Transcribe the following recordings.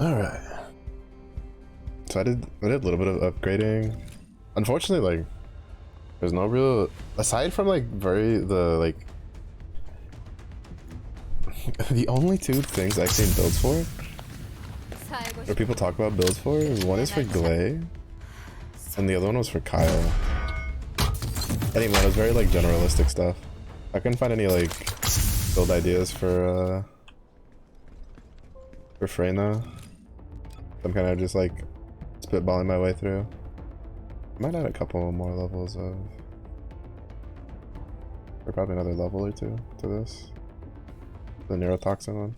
Alright. So I did a little bit of upgrading. Unfortunately, like, there's no real, aside from like the only two things I've seen builds for, or people talk about builds for, one is for Glay, and the other one was for Kyle. Anyway, it was very like generalistic stuff. I couldn't find any like build ideas for Freyna. I'm kind of just like spitballing my way through. I might add a couple more levels of, or probably another level or two to this. The neurotoxin one.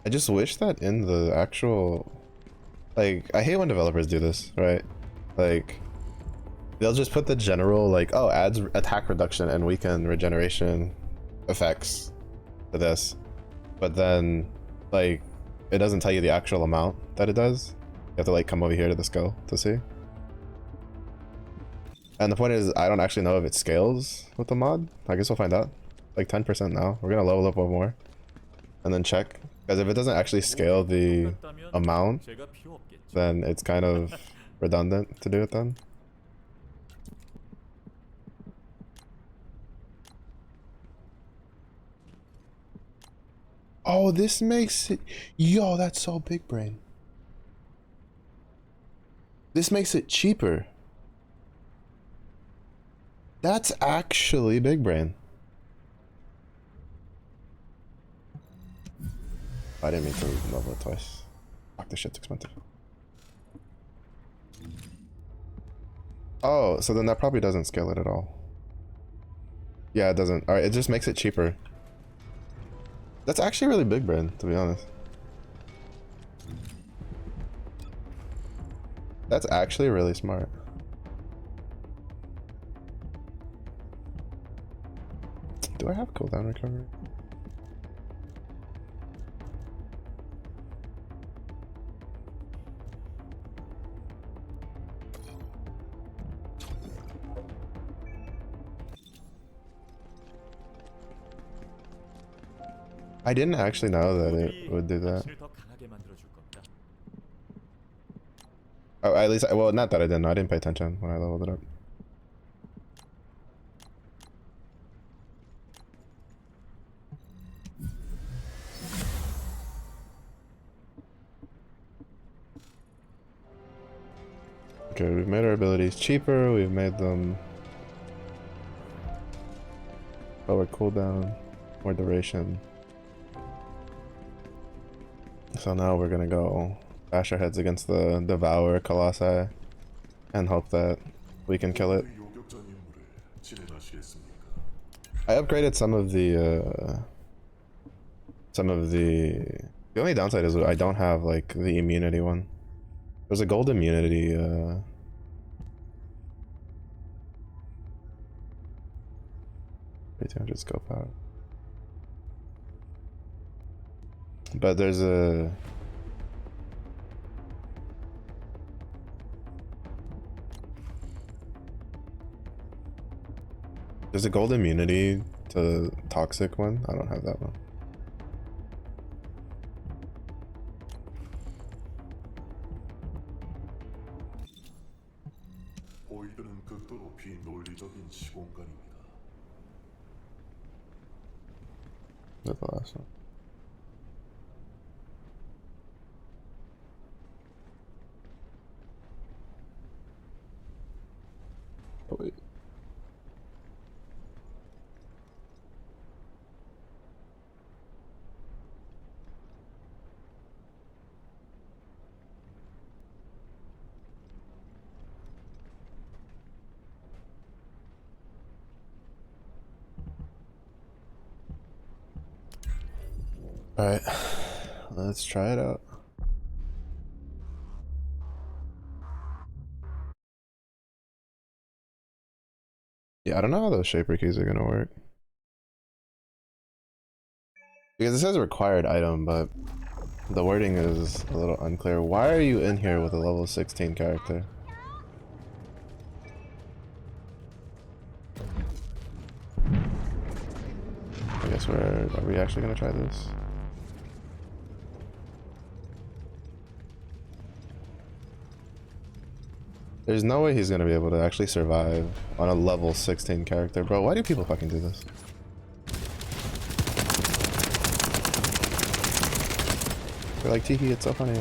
I just wish that in the actual, like, I hate when developers do this, right? Like, they'll just put the general, like, oh, adds attack reduction and weaken regeneration effects to this, but then, like, it doesn't tell you the actual amount that it does. You have to, like, come over here to the skill to see. And the point is, I don't actually know if it scales with the mod. I guess we'll find out. Like 10% now. We're gonna level up one more and then check. Because if it doesn't actually scale the amount, then it's kind of redundant to do it then. Oh, this makes it... Yo, that's so big brain. This makes it cheaper. That's actually big brain. I didn't mean to level it twice. Fuck, this shit's expensive. Oh, so then that probably doesn't scale it at all. Yeah, it doesn't. Alright, it just makes it cheaper. That's actually really big brain, to be honest. That's actually really smart. Do I have cooldown recovery? I didn't actually know that it would do that. Oh, at least, well, not that I didn't know. I didn't pay attention when I leveled it up. Okay, we've made our abilities cheaper. We've made them lower cooldown, more duration. So now we're gonna go bash our heads against the Devour Colossi and hope that we can kill it. I upgraded some of the the only downside is I don't have like the immunity one. There's a gold immunity 300 scope power. But there's a gold immunity to toxic one. I don't have that one. That's the last one. Oh wait. Alright, let's try it out. Yeah, I don't know how those shaper keys are gonna work. Because it says required item, but the wording is a little unclear. Why are you in here with a level 16 character? I guess swear, are we actually gonna try this? There's no way he's gonna be able to actually survive on a level 16 character, bro. Why do people fucking do this? They're like, Tiki, it's so funny.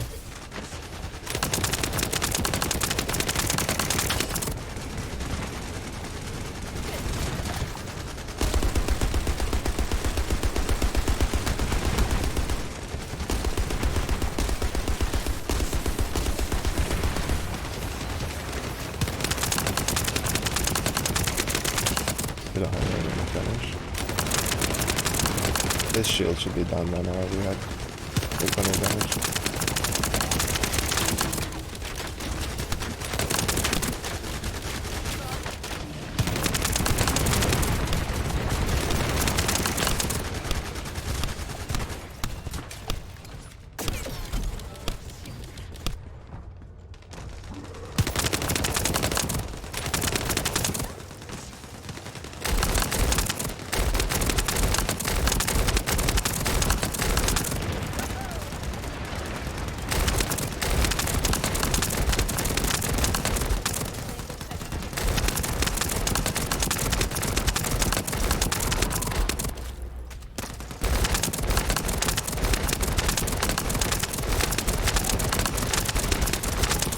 We don't have any damage. This shield should be done by now. We had 800 damage.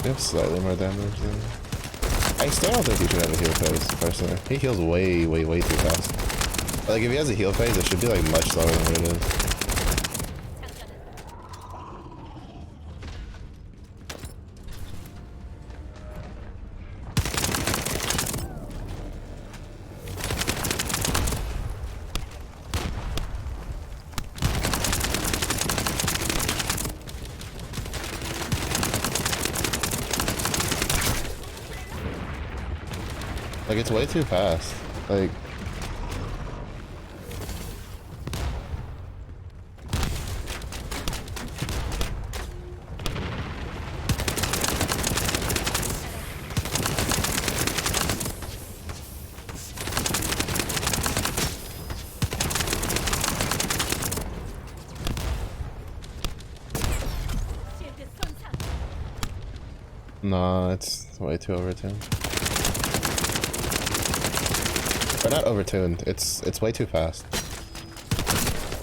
We have slightly more damage than... I still don't think he should have a heal phase, personally. He heals way, way, way too fast. Like, if he has a heal phase, it should be, like, much slower than what it is. Like, it's way too fast. Like... Nah, it's way too overtuned. Or not overtuned, it's way too fast.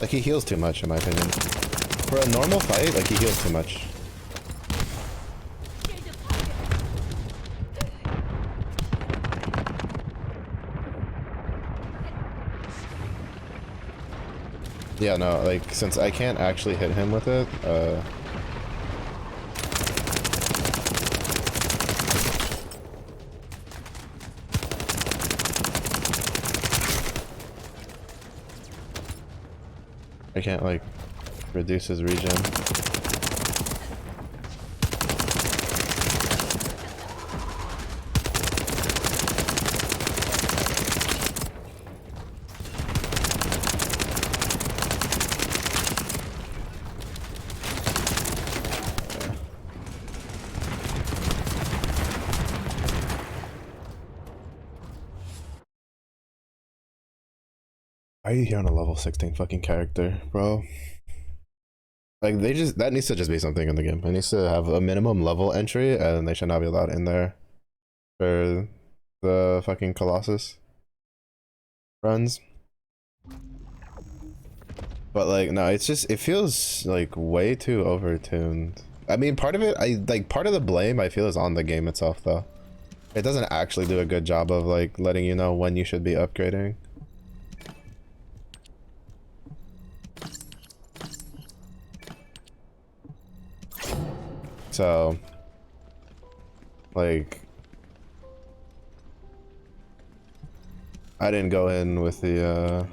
Like, he heals too much, in my opinion. For a normal fight, like, he heals too much. Yeah, no, like, since I can't actually hit him with it, I can't, like, reduce his regen. Why are you here on a level 16 fucking character, bro? Like, they just, that needs to just be something in the game. It needs to have a minimum level entry, and they should not be allowed in there for the fucking Colossus runs. But, like, no, it's just, it feels, like, way too overtuned. I mean, part of it, part of the blame, I feel, is on the game itself, though. It doesn't actually do a good job of, like, letting you know when you should be upgrading. So, like, I didn't go in with the,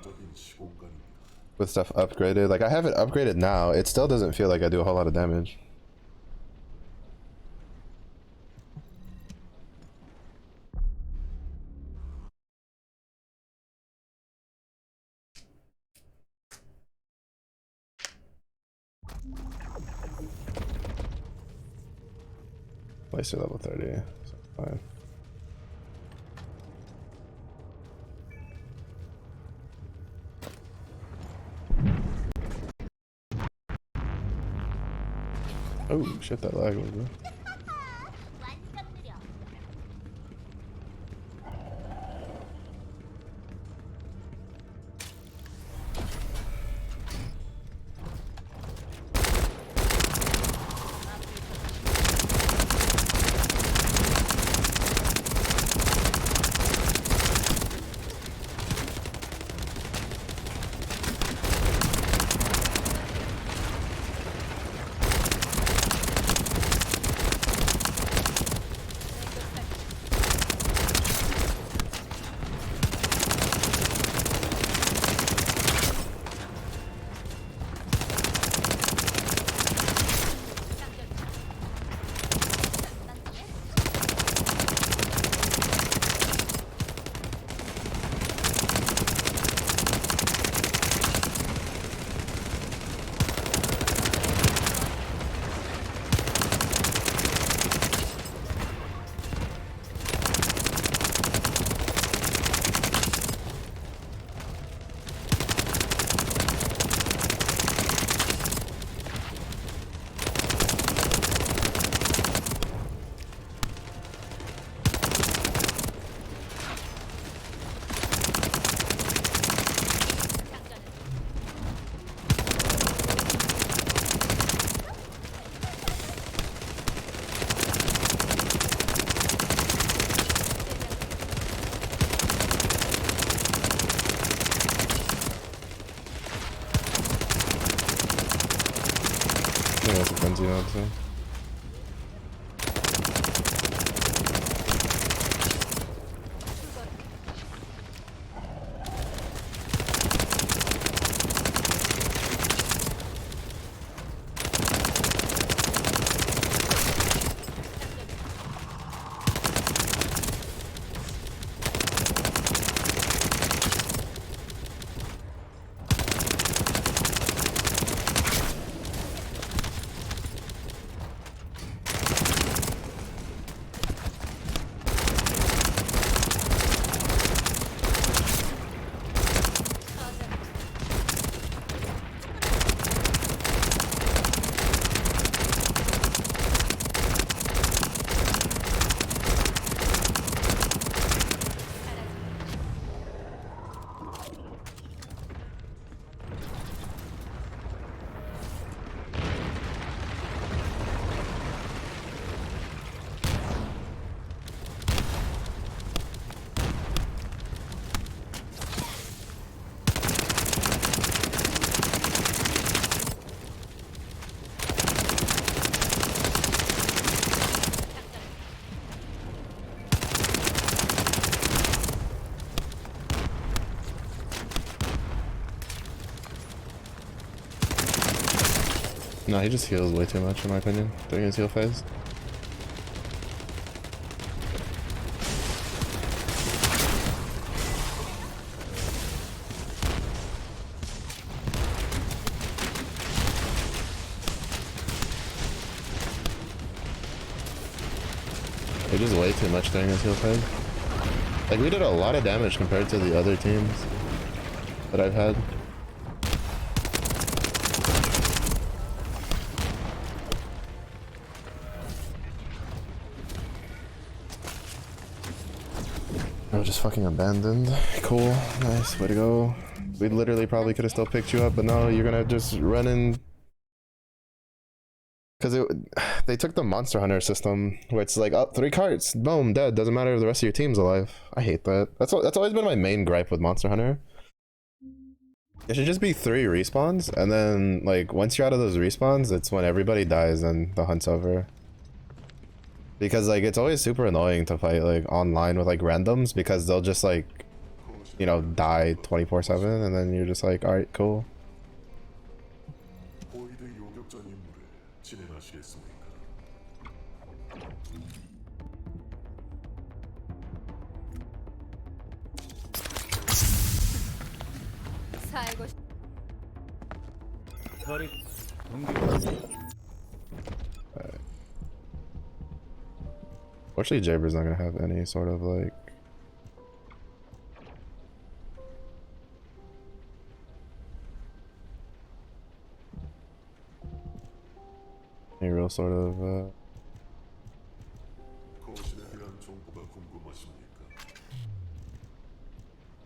with stuff upgraded. Like, I have it upgraded now. It still doesn't feel like I do a whole lot of damage. Wasted level 30, so fine. Oh shit, that lag was good. I think that's a frenzy now too. No, he just heals way too much in my opinion during his heal phase. He just way too much during his heal phase. Like, we did a lot of damage compared to the other teams that I've had. I was just fucking abandoned. Cool. Nice. Way to go. We literally probably could have still picked you up, but no, you're gonna just run in. Because they took the Monster Hunter system, where it's like, up 3 carts, boom, dead. Doesn't matter if the rest of your team's alive. I hate that. That's always been my main gripe with Monster Hunter. It should just be 3 respawns, and then, like, once you're out of those respawns, it's when everybody dies and the hunt's over. Because, like, it's always super annoying to fight, like, online with, like, randoms, because they'll just, like, you know, die 24/7, and then you're just like, alright, cool. Fortunately, Jaber's not gonna have any sort of like. any real sort of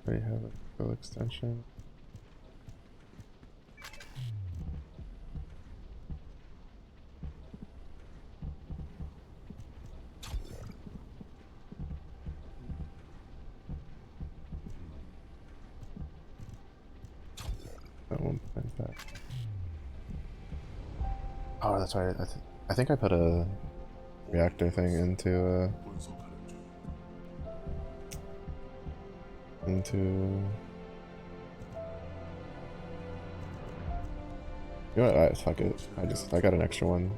we have a full extension. That one point back. Oh, that's right. I think I put a reactor thing into you know what, fuck it. I got an extra one.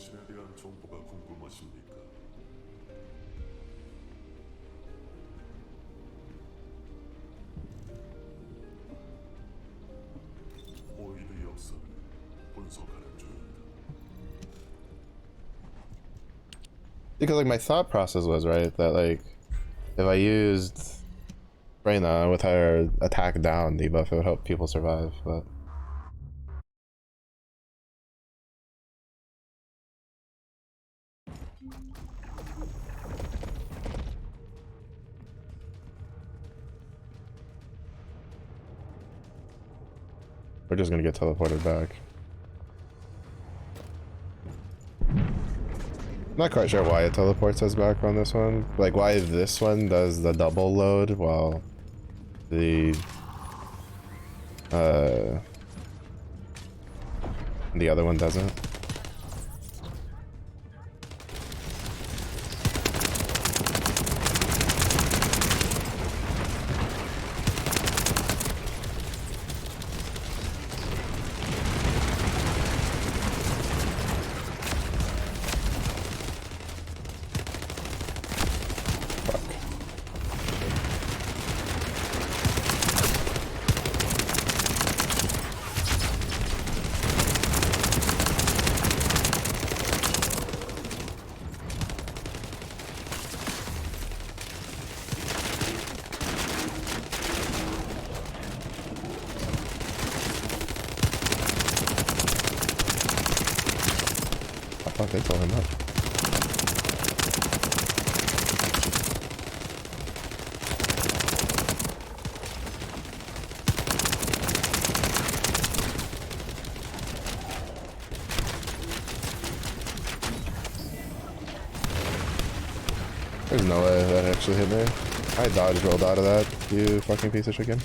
거신에 대한 정보가 궁금하십니까? 오일의 역사를 분석하는 중입니다. Because like my thought process was right that like if I used Reyna with her attack down debuff, it would help people survive, but we're just gonna get teleported back. I'm not quite sure why it teleports us back on this one. Like why this one does the double load while the other one doesn't. I thought they told him up. There's no way that actually hit me. I dodge rolled out of that, you fucking piece of chicken.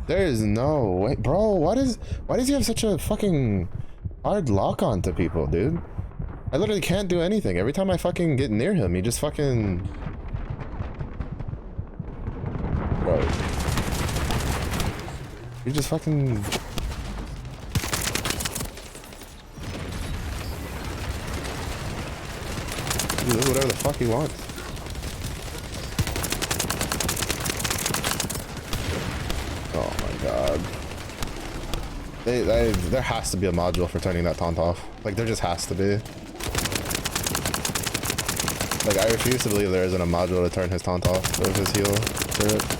There is no way, bro. Why does he have such a fucking hard lock on to people, dude? I literally can't do anything. Every time I fucking get near him, he just fucking... Bro. He just fucking... He does whatever the fuck he wants. Oh my god. god. There has to be a module for turning that taunt off. Like, there just has to be. Like, I refuse to believe there isn't a module to turn his taunt off of his heal turret.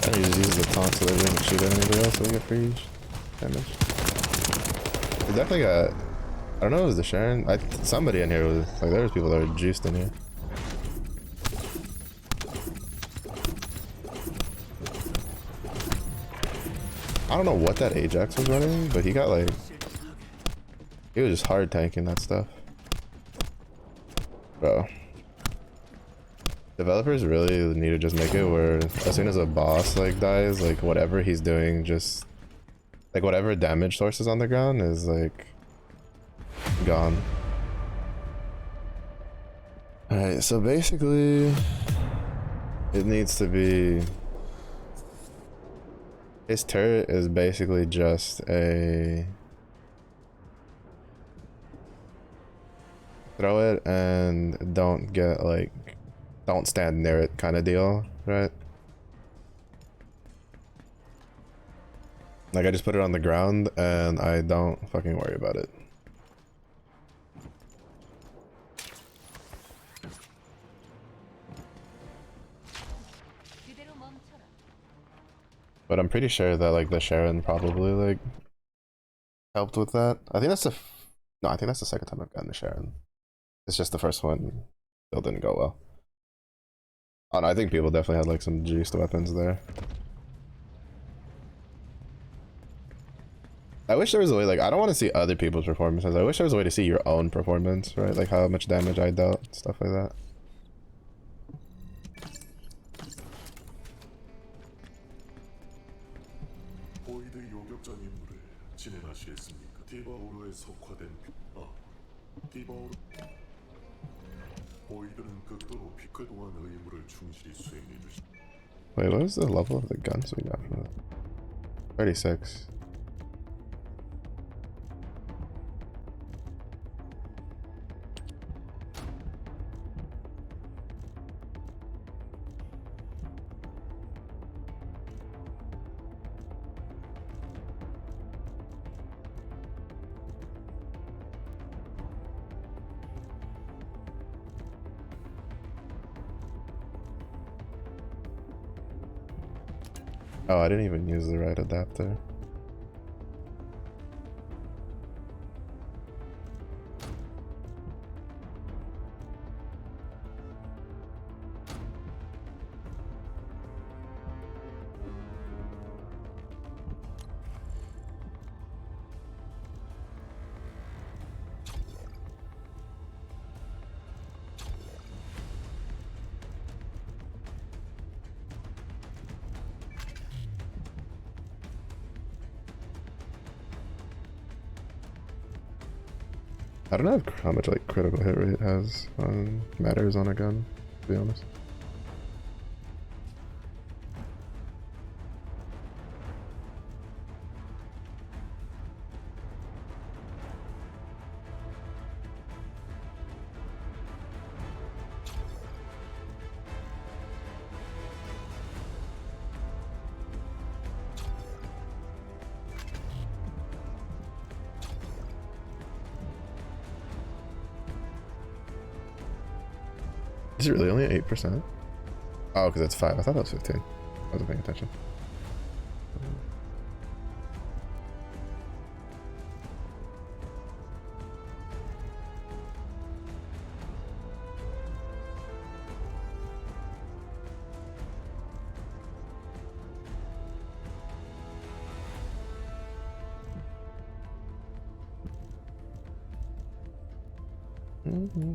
And he just uses the taunt so that he doesn't shoot at anybody else so they get free damage. He definitely got... I don't know if it was the Sharon. Somebody in here was... Like, there was people that were juiced in here. I don't know what that Ajax was running, but he got like... He was just hard tanking that stuff. Bro. Developers really need to just make it where as soon as a boss like dies, like whatever he's doing, just like whatever damage source is on the ground is like gone. Alright, so basically it needs to be, his turret is basically just a throw it and don't get like, don't stand near it kind of deal, right? Like I just put it on the ground and I don't fucking worry about it. But I'm pretty sure that like the Sharon probably like helped with that. I think that's the no, I think that's the second time I've gotten the Sharon. It's just the first one still didn't go well. Oh no, I think people definitely had like some juiced weapons there. I wish there was a way, like, I don't want to see other people's performances. I wish there was a way to see your own performance, right? Like how much damage I dealt, stuff like that. 보이드 요격전 임무를 진행하시겠습니까? 디바오르에 석화된 디바오르 보이드는 극도로 그동안 의무를 충실히 수행해 주시. Wait, what was the level of the guns we got from that? 36. Oh, I didn't even use the right adapter. I don't know how much like critical hit rate has matters on a gun, to be honest. Is it really only 8%? Oh, because it's 5. I thought that was 15. I wasn't paying attention. Mm-hmm.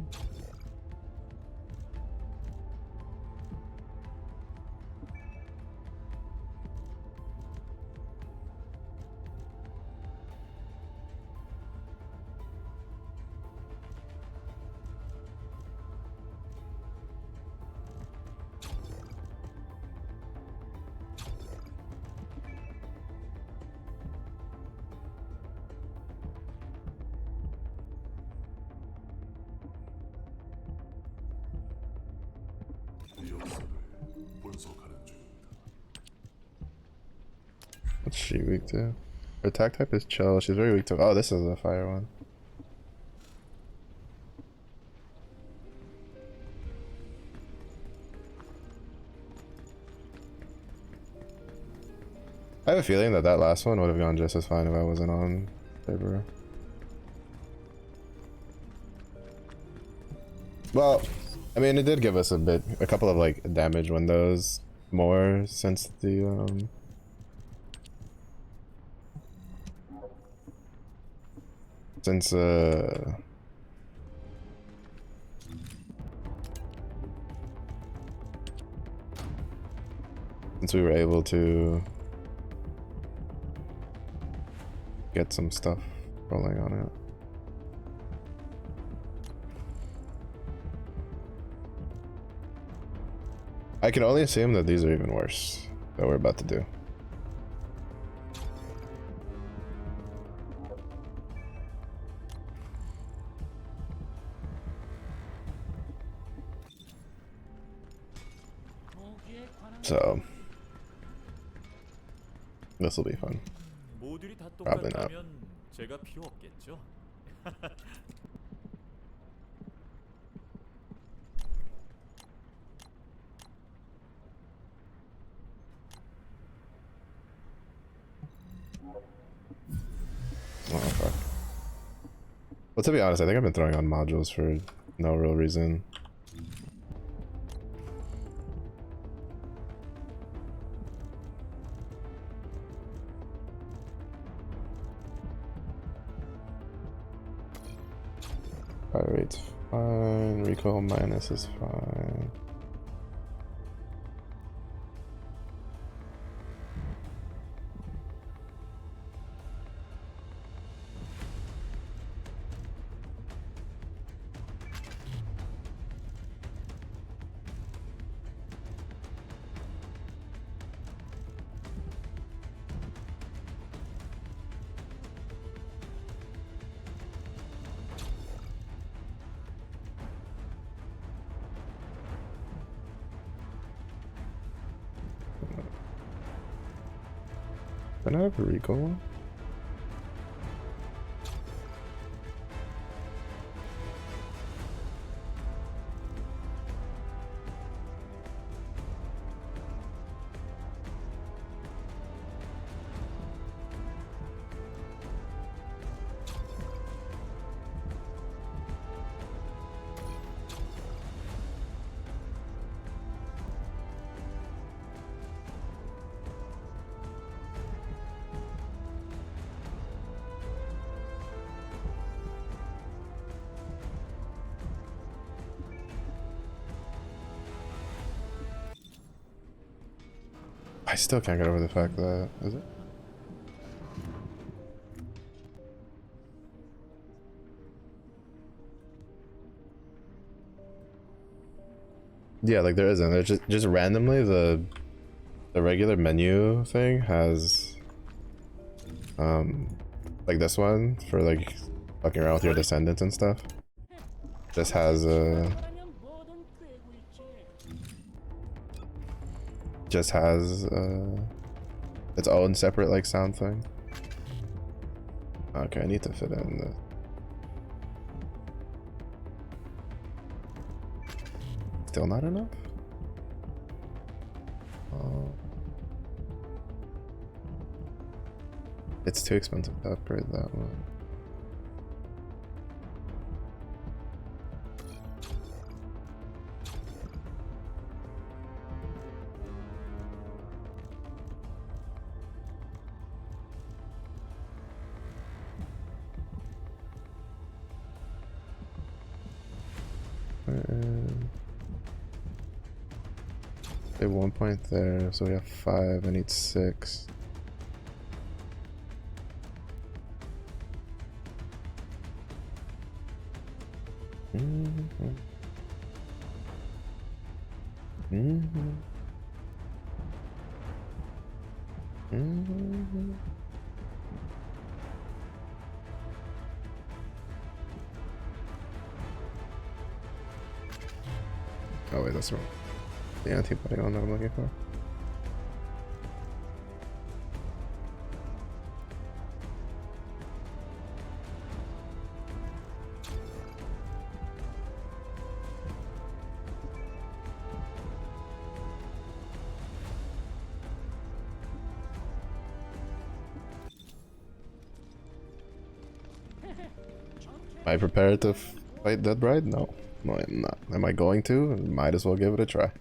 이 역사를 분석하는 중입니다. What's she weak to? Her attack type is chill. She's very weak to. Oh, this is a fire one. I have a feeling that that last one would have gone just as fine if I wasn't on paper. Well, I mean, it did give us a couple of like damage windows more since the since we were able to get some stuff rolling on it. I can only assume that these are even worse that we're about to do. So this will be fun. Probably not. 제가 필요 없겠죠? Oh fuck. Well, to be honest, I think I've been throwing on modules for no real reason. Fire rate's fine. Recoil minus is fine. Can I have a recoil one? I still can't get over the fact that, is it? Yeah, like there isn't. There's just randomly the regular menu thing has like this one for like fucking around with your descendants and stuff. Just has its own separate like sound thing. Okay, I need to fit in the still not enough. It's too expensive to upgrade that one. Okay, 1 point there, so we have 5. I need 6. Oh wait, that's wrong. The antibody one that I'm looking for. Am I prepared to fight Dead Bride? No. No, I'm not. Am I going to? Might as well give it a try.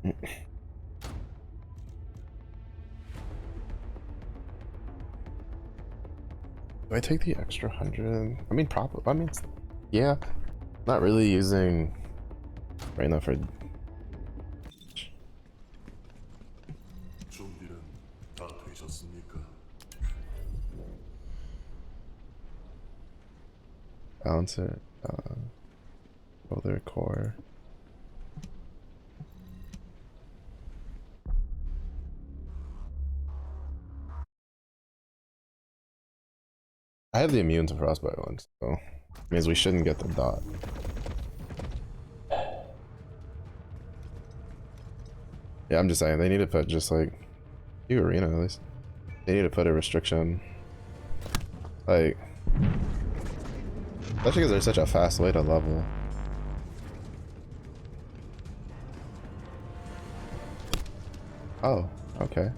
Do I take the extra 100? I mean, probably. I mean, yeah. Not really using Reyna for. 준비는 다 되셨습니까? Balancer, other core. I have the immune to frostbite one, so means we shouldn't get the dot. Yeah, I'm just saying they need to put just like you arena at least. They need to put a restriction, like especially because there's such a fast way to level. Oh, okay.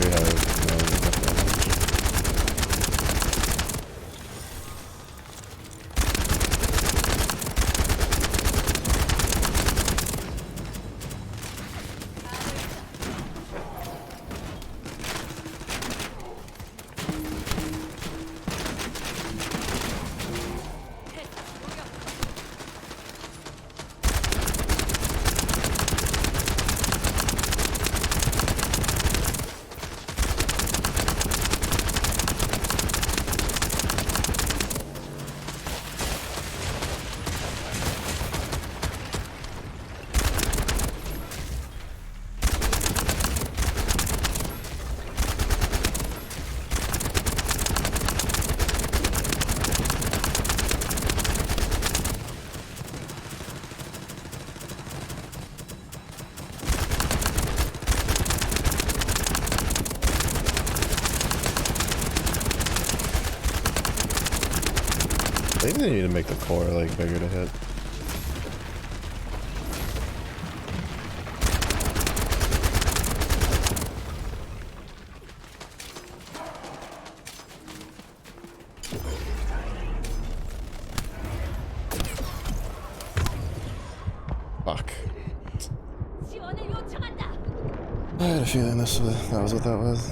We have no enough damage. I think they need to make the core like bigger to hit. Fuck. I had a feeling that was what that was.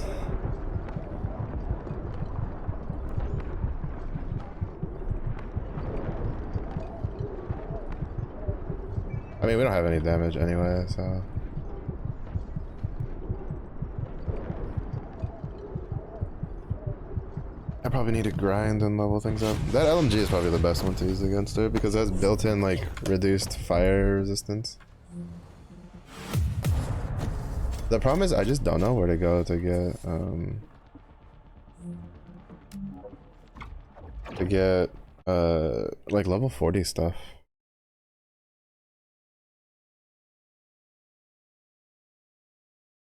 I mean, we don't have any damage anyway, so. I probably need to grind and level things up. That LMG is probably the best one to use against her because it has built-in, like, reduced fire resistance. The problem is I just don't know where to go to get, like, level 40 stuff.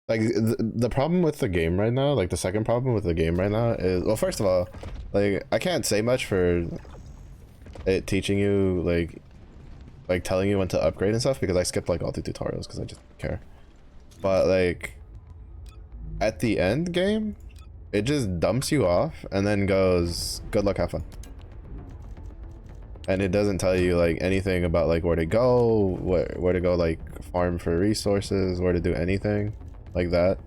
Like the problem with the game right now, like the second problem with the game right now is, well, first of all, like I can't say much for it teaching you like telling you when to upgrade and stuff because I skipped like all the tutorials because I just don't care. But like at the end game, it just dumps you off and then goes, good luck, have fun. And it doesn't tell you like anything about like where to go, where to go, like farm for resources, where to do anything like that.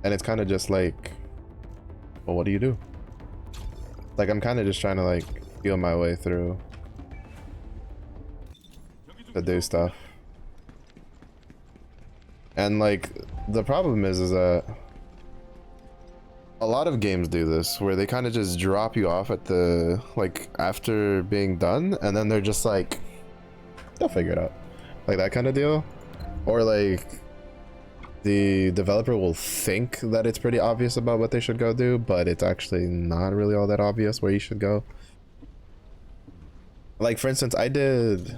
And it's kind of just like, well, what do you do? Like I'm kind of just trying to like feel my way through to do stuff. And like the problem is that a lot of games do this where they kind of just drop you off at the like after being done and then they're just like, they'll figure it out, like that kind of deal. Or like the developer will think that it's pretty obvious about what they should go do, but it's actually not really all that obvious where you should go. Like, for instance, I did...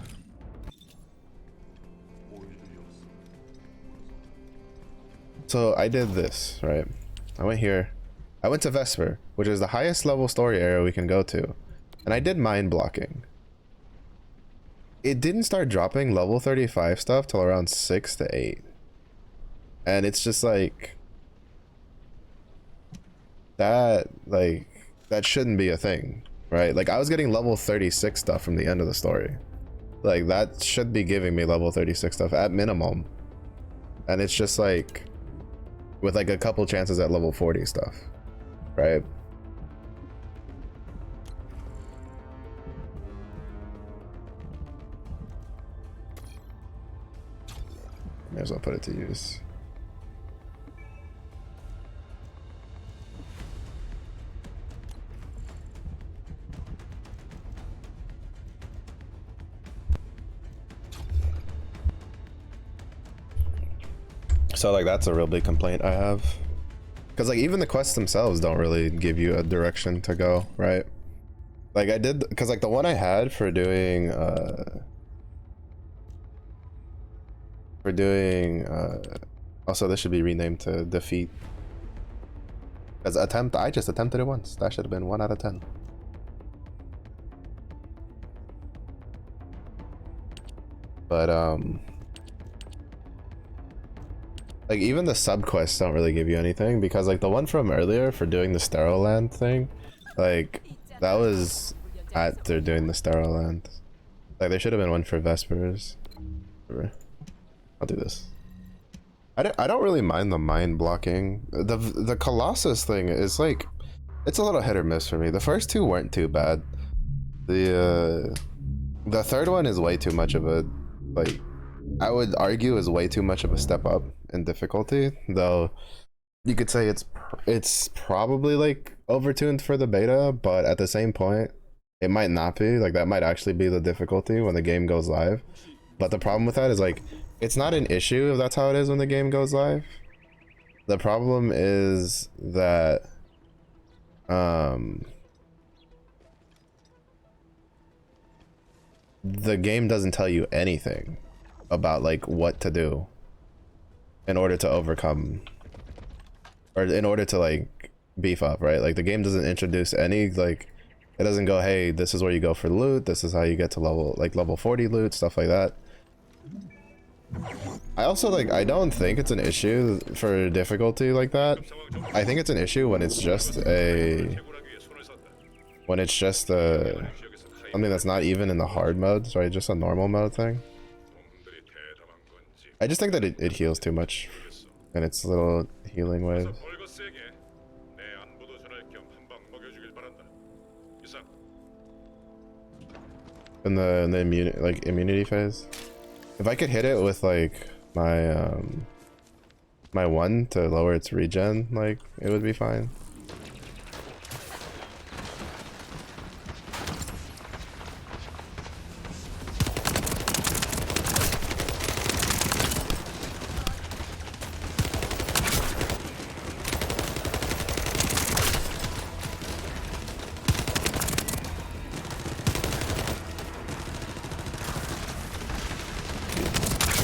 So I did this, right? I went here. I went to Vesper, which is the highest level story area we can go to. And I did mind blocking. It didn't start dropping level 35 stuff till around 6 to 8. And it's just like... that shouldn't be a thing, right? Like, I was getting level 36 stuff from the end of the story. Like, that should be giving me level 36 stuff at minimum. And it's just like... with like a couple chances at level 40 stuff, right? May as well put it to use. So like that's a real big complaint I have, because like even the quests themselves don't really give you a direction to go, right? Like I did, because like the one I had for doing also this should be renamed to defeat, as attempt. I just attempted it once. That should have been 1 out of 10. But like even the sub quests don't really give you anything, because like the one from earlier for doing the sterile land thing, like that was after doing the sterile land. Like there should have been one for Vespers. I'll do this. I don't really mind the mind blocking. The Colossus thing is like, it's a little hit or miss for me. The first two weren't too bad. The third one is way too much of a, like, I would argue is way too much of a step up in difficulty, though you could say it's probably like overtuned for the beta, but at the same point it might not be. Like that might actually be the difficulty when the game goes live. But the problem with that is like, it's not an issue if that's how it is when the game goes live. The problem is that the game doesn't tell you anything about like what to do in order to overcome, or in order to like beef up, right? Like the game doesn't introduce any, like it doesn't go, hey, this is where you go for loot, this is how you get to level 40 loot, stuff like that. I also like, I don't think it's an issue for difficulty like that. I think it's an issue when it's just something that's not even in the hard modes, right? Just a normal mode thing. I just think that it heals too much in its little healing waves. In the immunity phase. If I could hit it with like my my 1 to lower its regen, like it would be fine.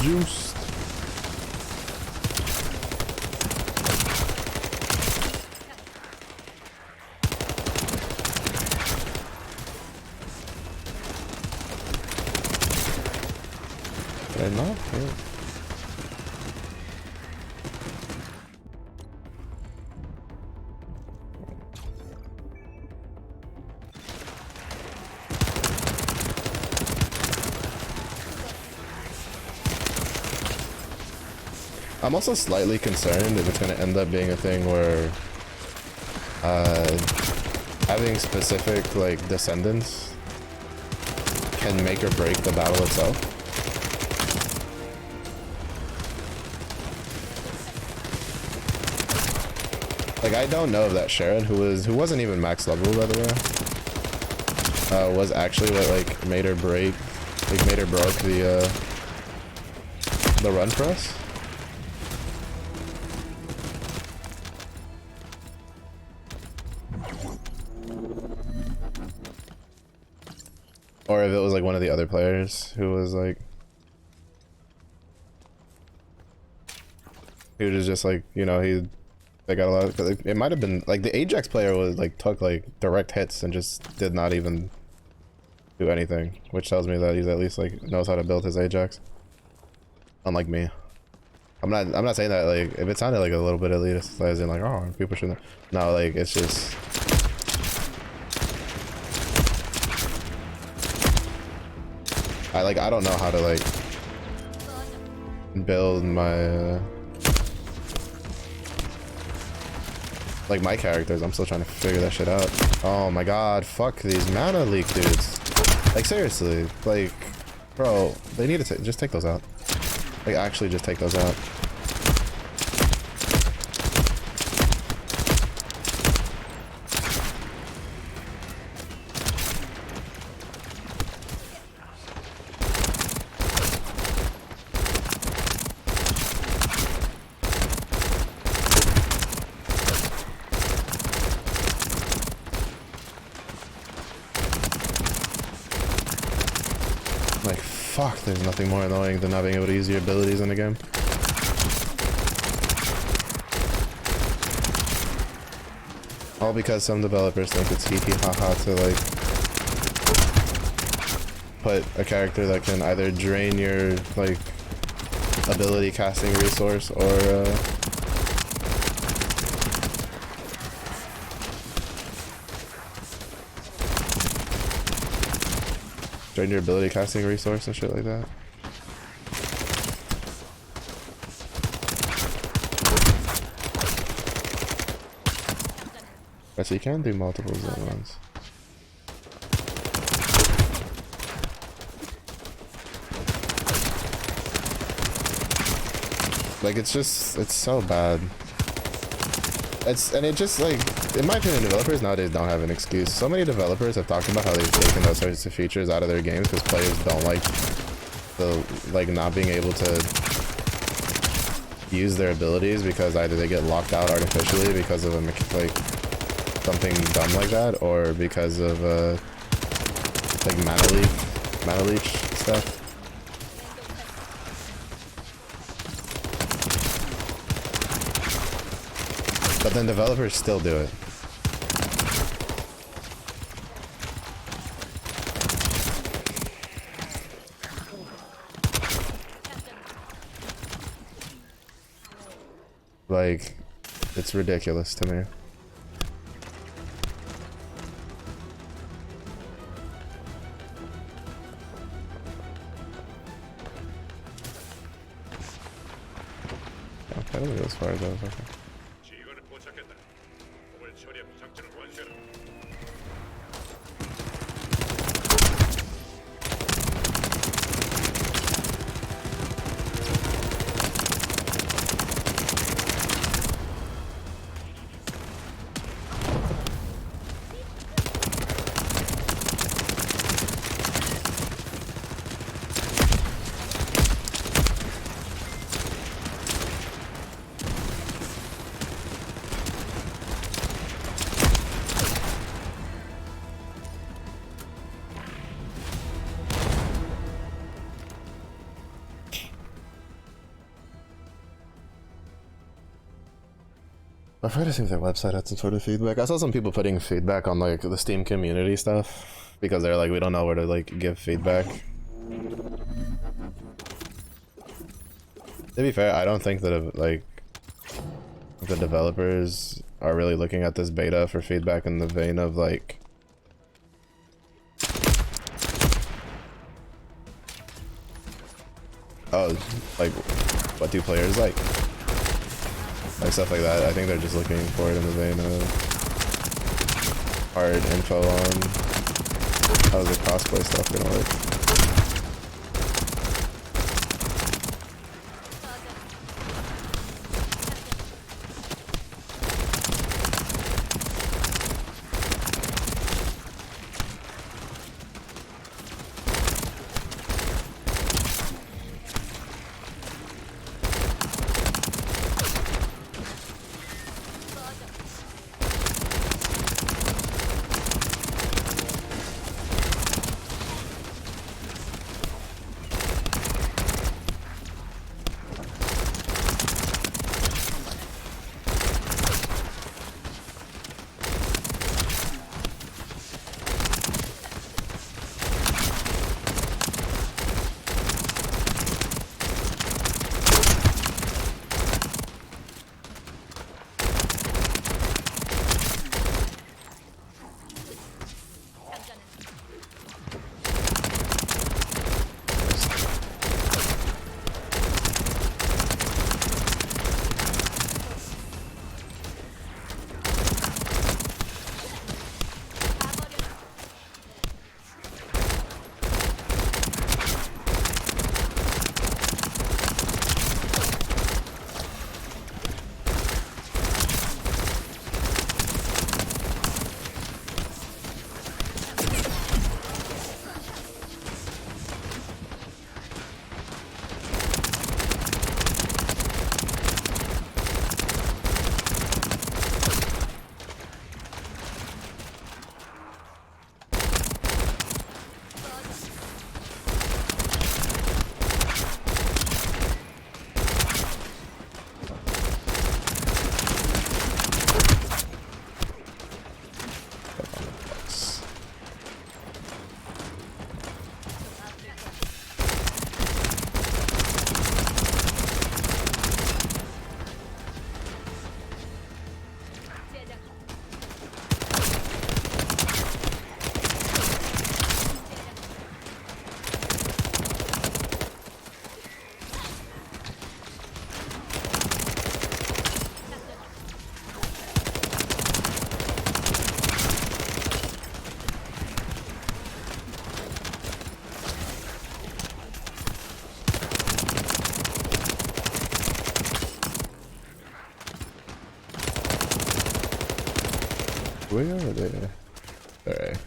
Juiced. Did I not hit? I'm also slightly concerned if it's going to end up being a thing where having specific like descendants can make or break the battle itself. Like I don't know if that Sharon, who wasn't even max level by the way, was actually what like made her broke the run for us. Or if it was like one of the other players who was like, he was just like, you know, they got a lot of, it might have been like the Ajax player was like took like direct hits and just did not even do anything, which tells me that he's at least like knows how to build his Ajax, unlike me. I'm not saying that like if it sounded like a little bit elitist, as in like, oh, people shouldn't. No, like it's just. I don't know how to like build my like my characters. I'm still trying to figure that shit out. Oh my god, fuck these mana leak dudes. Like seriously, like bro, they need to just take those out. Like actually just take those out. Like, fuck, there's nothing more annoying than not being able to use your abilities in a game. All because some developers think it's hee hee ha ha to like put a character that can either drain your like ability casting resource or drain your ability casting resource and shit like that. Right, so you can do multiples at once. Like it's so bad. It just like, in my opinion, developers nowadays don't have an excuse. So many developers have talked about how they've taken those sorts of features out of their games because players don't like the not being able to use their abilities because either they get locked out artificially because of like something dumb like that, or because of like mana leech stuff. But then developers still do it. Like, it's ridiculous to me. Okay, I don't go as far as I was looking. 지휘관을 포착했다. 오늘 처리해 작전을 완수해라. I've heard to see if their website had some sort of feedback. I saw some people putting feedback on like the Steam community stuff because they're like, we don't know where to like give feedback. To be fair, I don't think that like the developers are really looking at this beta for feedback in the vein of like oh, like what do players like stuff like that. I think they're just looking for it in the vein of hard info on how the cosplay stuff gonna work. Where are they? Alright.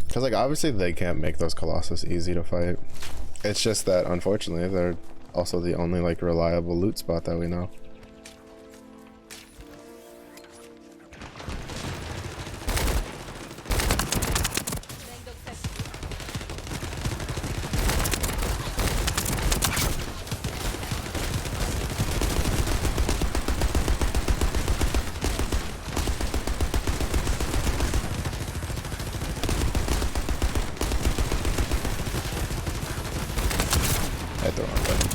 Because, like, obviously they can't make those Colossus easy to fight. It's just that, unfortunately, they're also the only, like, reliable loot spot that we know. I hit the wrong button.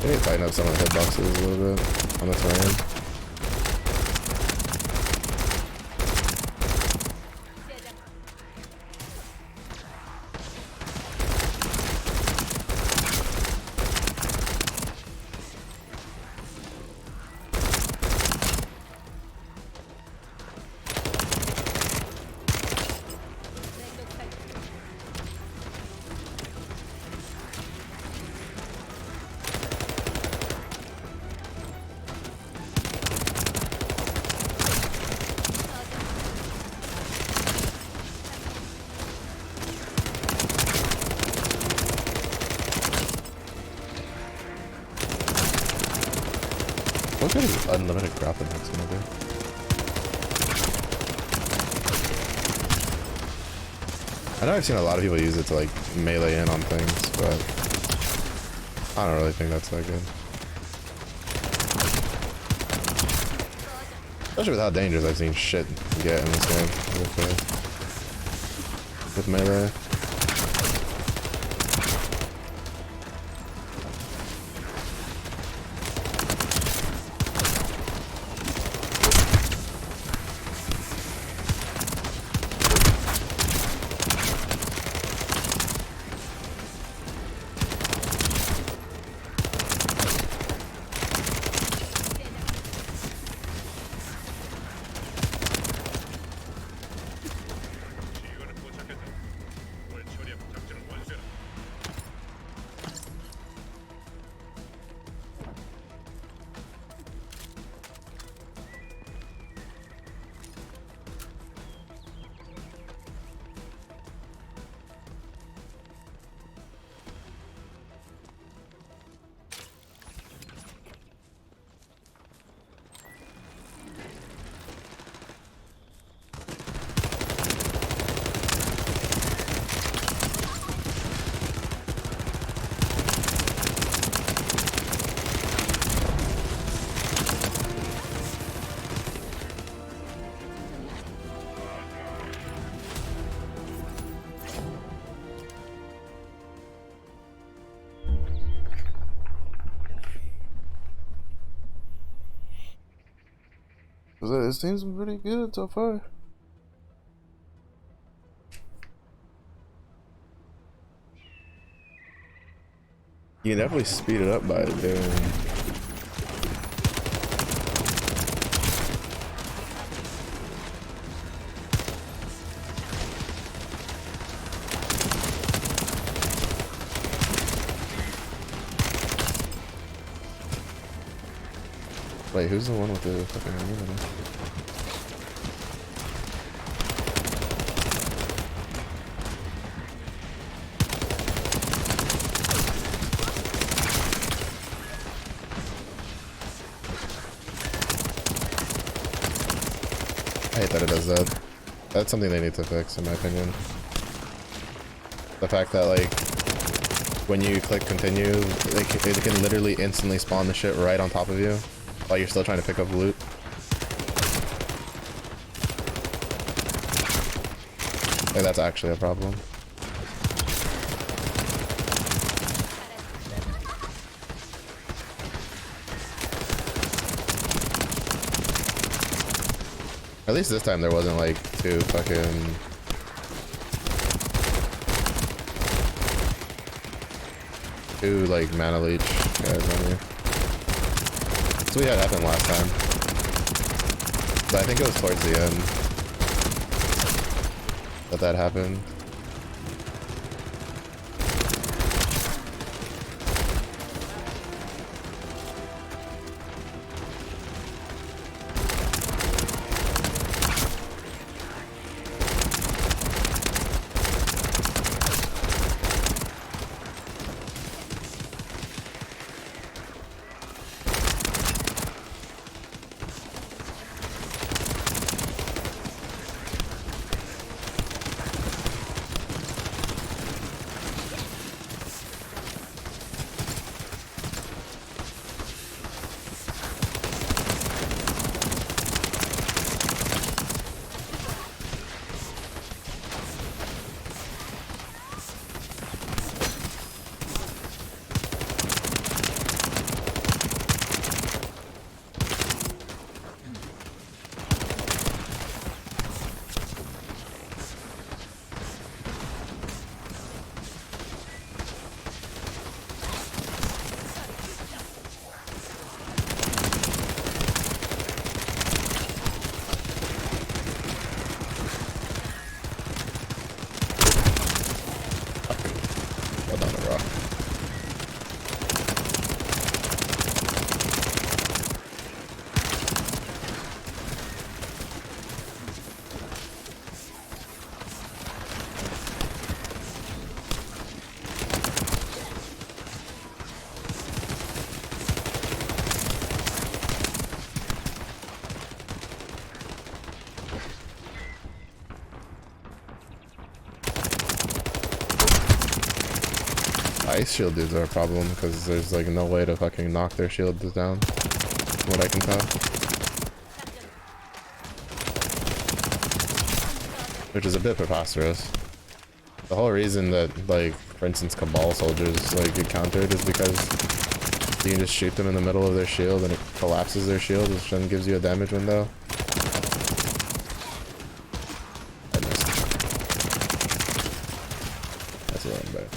I need to tighten up some of the hitboxes a little bit on the terrain. What kind of unlimited grappling hook's gonna do? I know I've seen a lot of people use it to like melee in on things, but I don't really think that's that good. Especially with how dangerous I've seen shit get in this game with melee. 지휘관은 도착했다. This team's been pretty good so far. You can definitely speed it up by doing. Wait, who's the one with the fucking movement? I hate that it does that. That's something they need to fix, in my opinion. The fact that, like, when you click continue, it can literally instantly spawn the shit right on top of you while you're still trying to pick up loot. Like, that's actually a problem. At least this time there wasn't like two like mana leech guys on you. That's what had happened last time. But I think it was towards the end that happened. Ice shield dudes are a problem because there's like no way to fucking knock their shields down, from what I can tell. Which is a bit preposterous. The whole reason that, like, for instance, Cabal soldiers like get countered is because you can just shoot them in the middle of their shield and it collapses their shield, which then gives you a damage window. I missed. That's a little bit.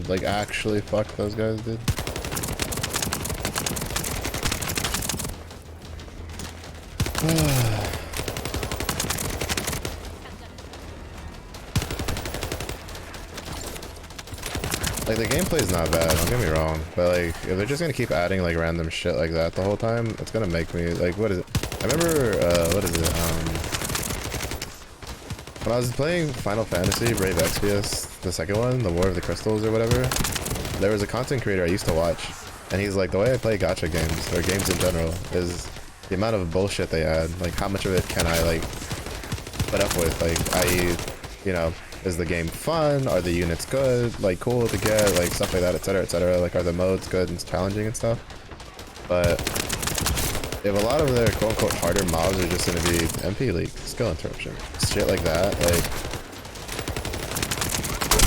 Like actually fuck those guys did. Like, the gameplay is not bad, don't get me wrong, but like, if they're just gonna keep adding like random shit like that the whole time, it's gonna make me like, what is it? I remember, what is it? When I was playing Final Fantasy Brave Exvius, the second one, the War of the Crystals or whatever, there was a content creator I used to watch, and he's like, the way I play gacha games, or games in general, is the amount of bullshit they add. Like, how much of it can I like put up with? Like, i.e., you know, is the game fun? Are the units good? Like, cool to get? Like, stuff like that, etc., etc. Like, are the modes good and challenging and stuff? But if a lot of their quote-unquote harder mobs are just gonna be MP leak, skill interruption, shit like that, like,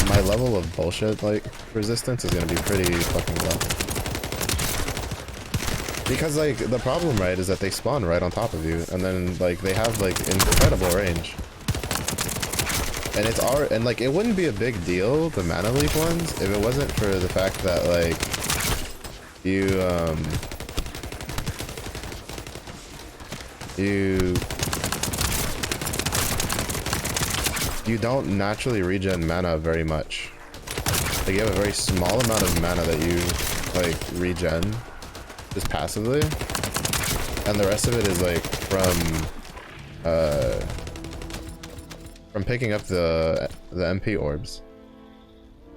my level of bullshit, like, resistance is gonna be pretty fucking low. Because, like, the problem, right, is that they spawn right on top of you, and then, like, they have, like, incredible range. And it's and like, it wouldn't be a big deal, the mana leak ones, if it wasn't for the fact that, like, you don't naturally regen mana very much. Like, you have a very small amount of mana that you, like, regen just passively, and the rest of it is like from picking up the MP orbs.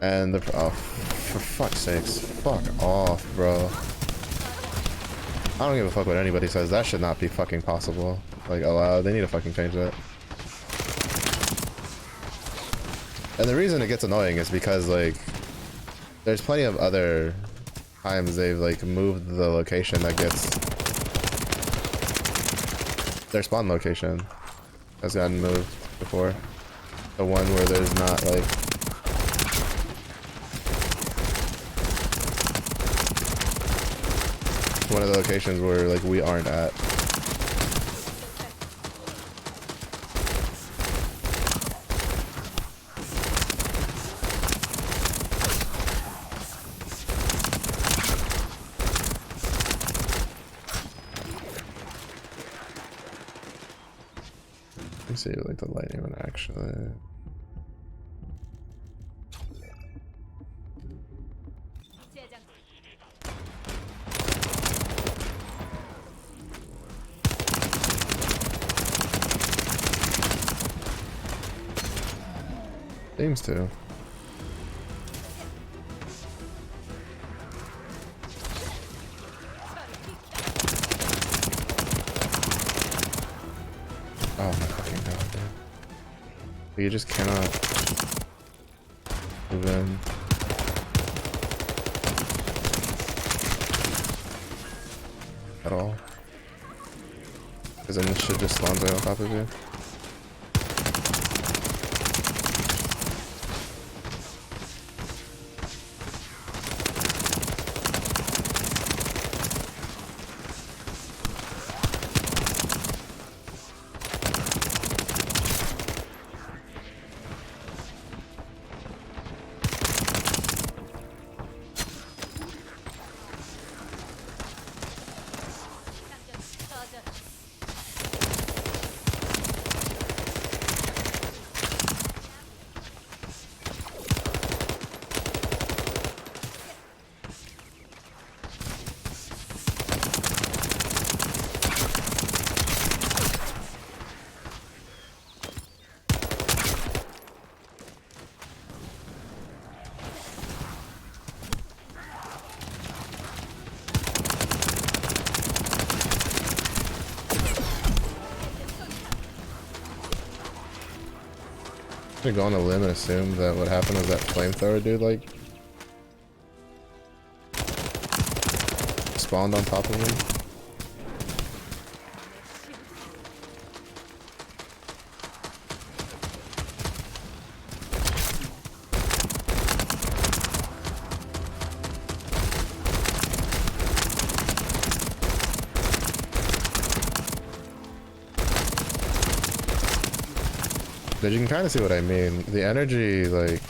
And the oh, for fuck's sakes, fuck off, bro. I don't give a fuck what anybody says. That should not be fucking possible. Like, allowed. They need to fucking change that. And the reason it gets annoying is because, like, there's plenty of other times they've, like, moved the location that gets their spawn location has gotten moved before. The one where there's not, like, one of the locations where, like, we aren't at. Let me see, like, the lightning one actually. Seems to. Oh my fucking god, dude. But you just cannot move in. At all. Because then this shit just spawns right on top of you. I'm gonna go on a limb and assume that what happened was that flamethrower dude, like, spawned on top of him. But you can kind of see what I mean. The energy, like,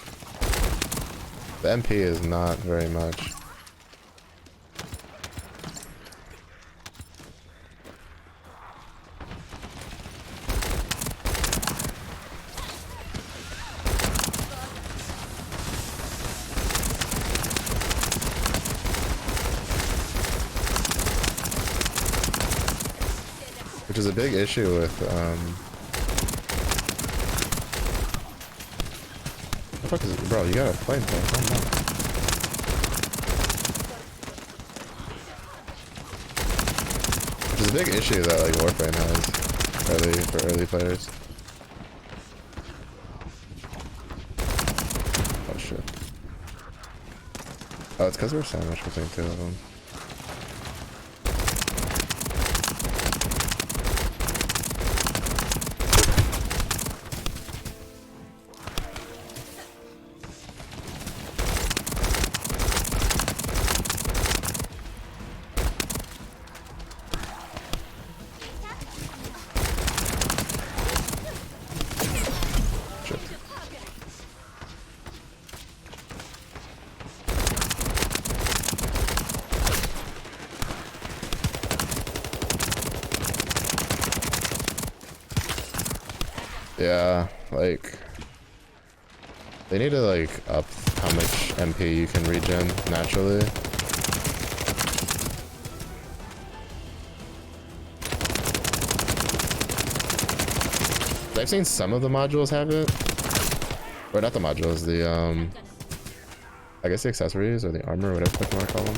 the MP is not very much. which is a big issue with what the fuck is it? Bro, you gotta play thing. Calm down. Which is a big issue that like Warframe has for early players. Oh shit. Oh, it's because we're sandwiched between two of them. Shit. Yeah, like they need to like up how much MP you can regen naturally. I've seen some of the modules have it. Or not the modules, the I guess the accessories or the armor, whatever the fuck you wanna call them.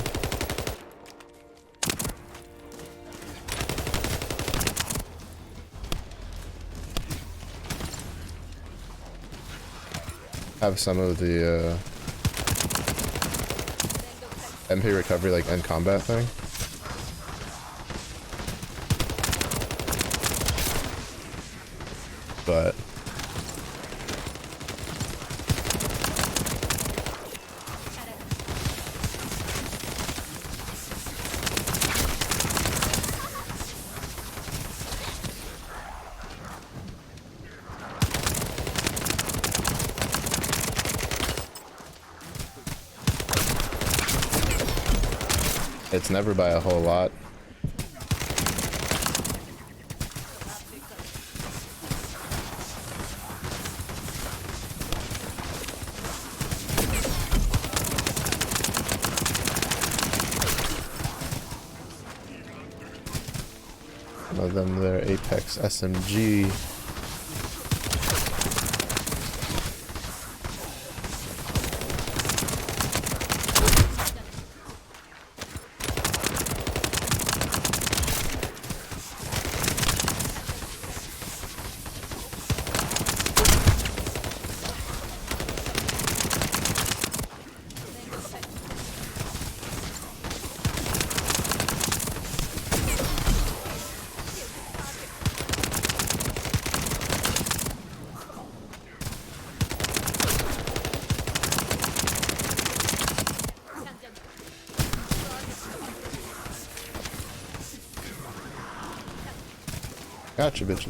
Have some of the MP recovery like end combat thing. But it's never by a whole lot. Some of them, their Apex SMG. Gotcha, bitches.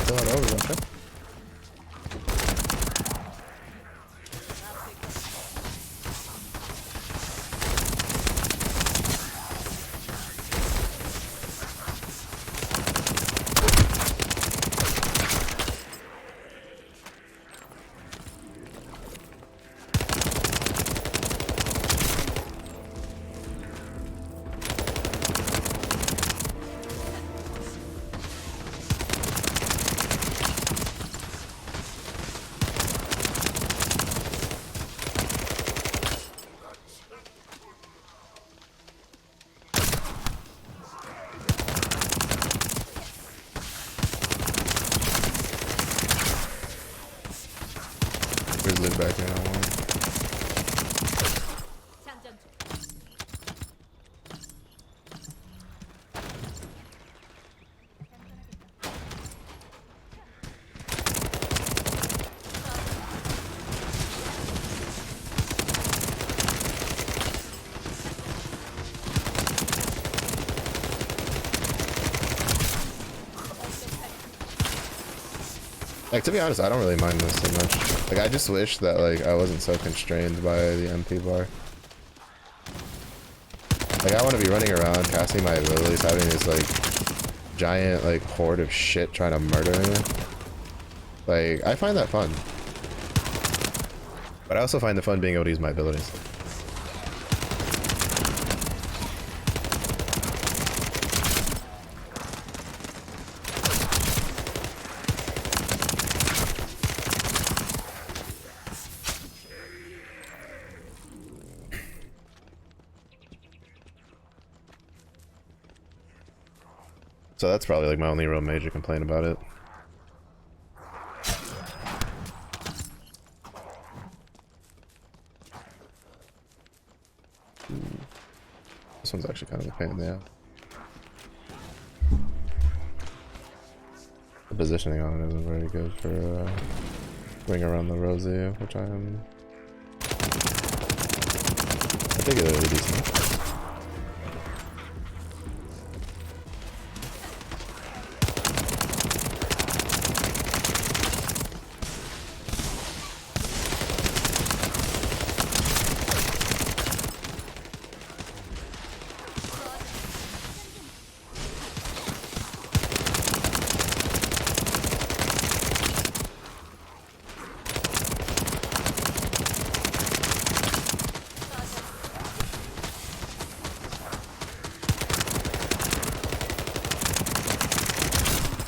Going over, okay. Grizzly back in on one. Like, to be honest, I don't really mind this too much. Like, I just wish that, like, I wasn't so constrained by the MP bar. Like, I want to be running around, casting my abilities, having this, like, giant, like, horde of shit trying to murder me. Like, I find that fun. But I also find the fun being able to use my abilities. So that's probably like my only real major complaint about it. This one's actually kind of a pain in the ass. The positioning on it isn't very good for ring around the rosy, which I am particularly decent.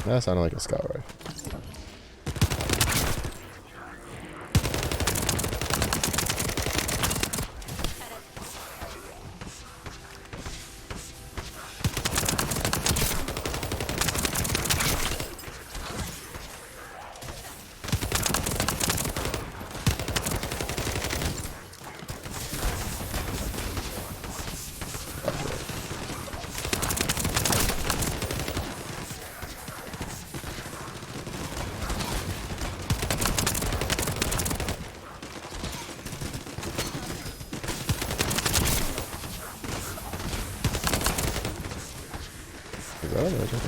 That sounded like a scout rifle. Is that a magic?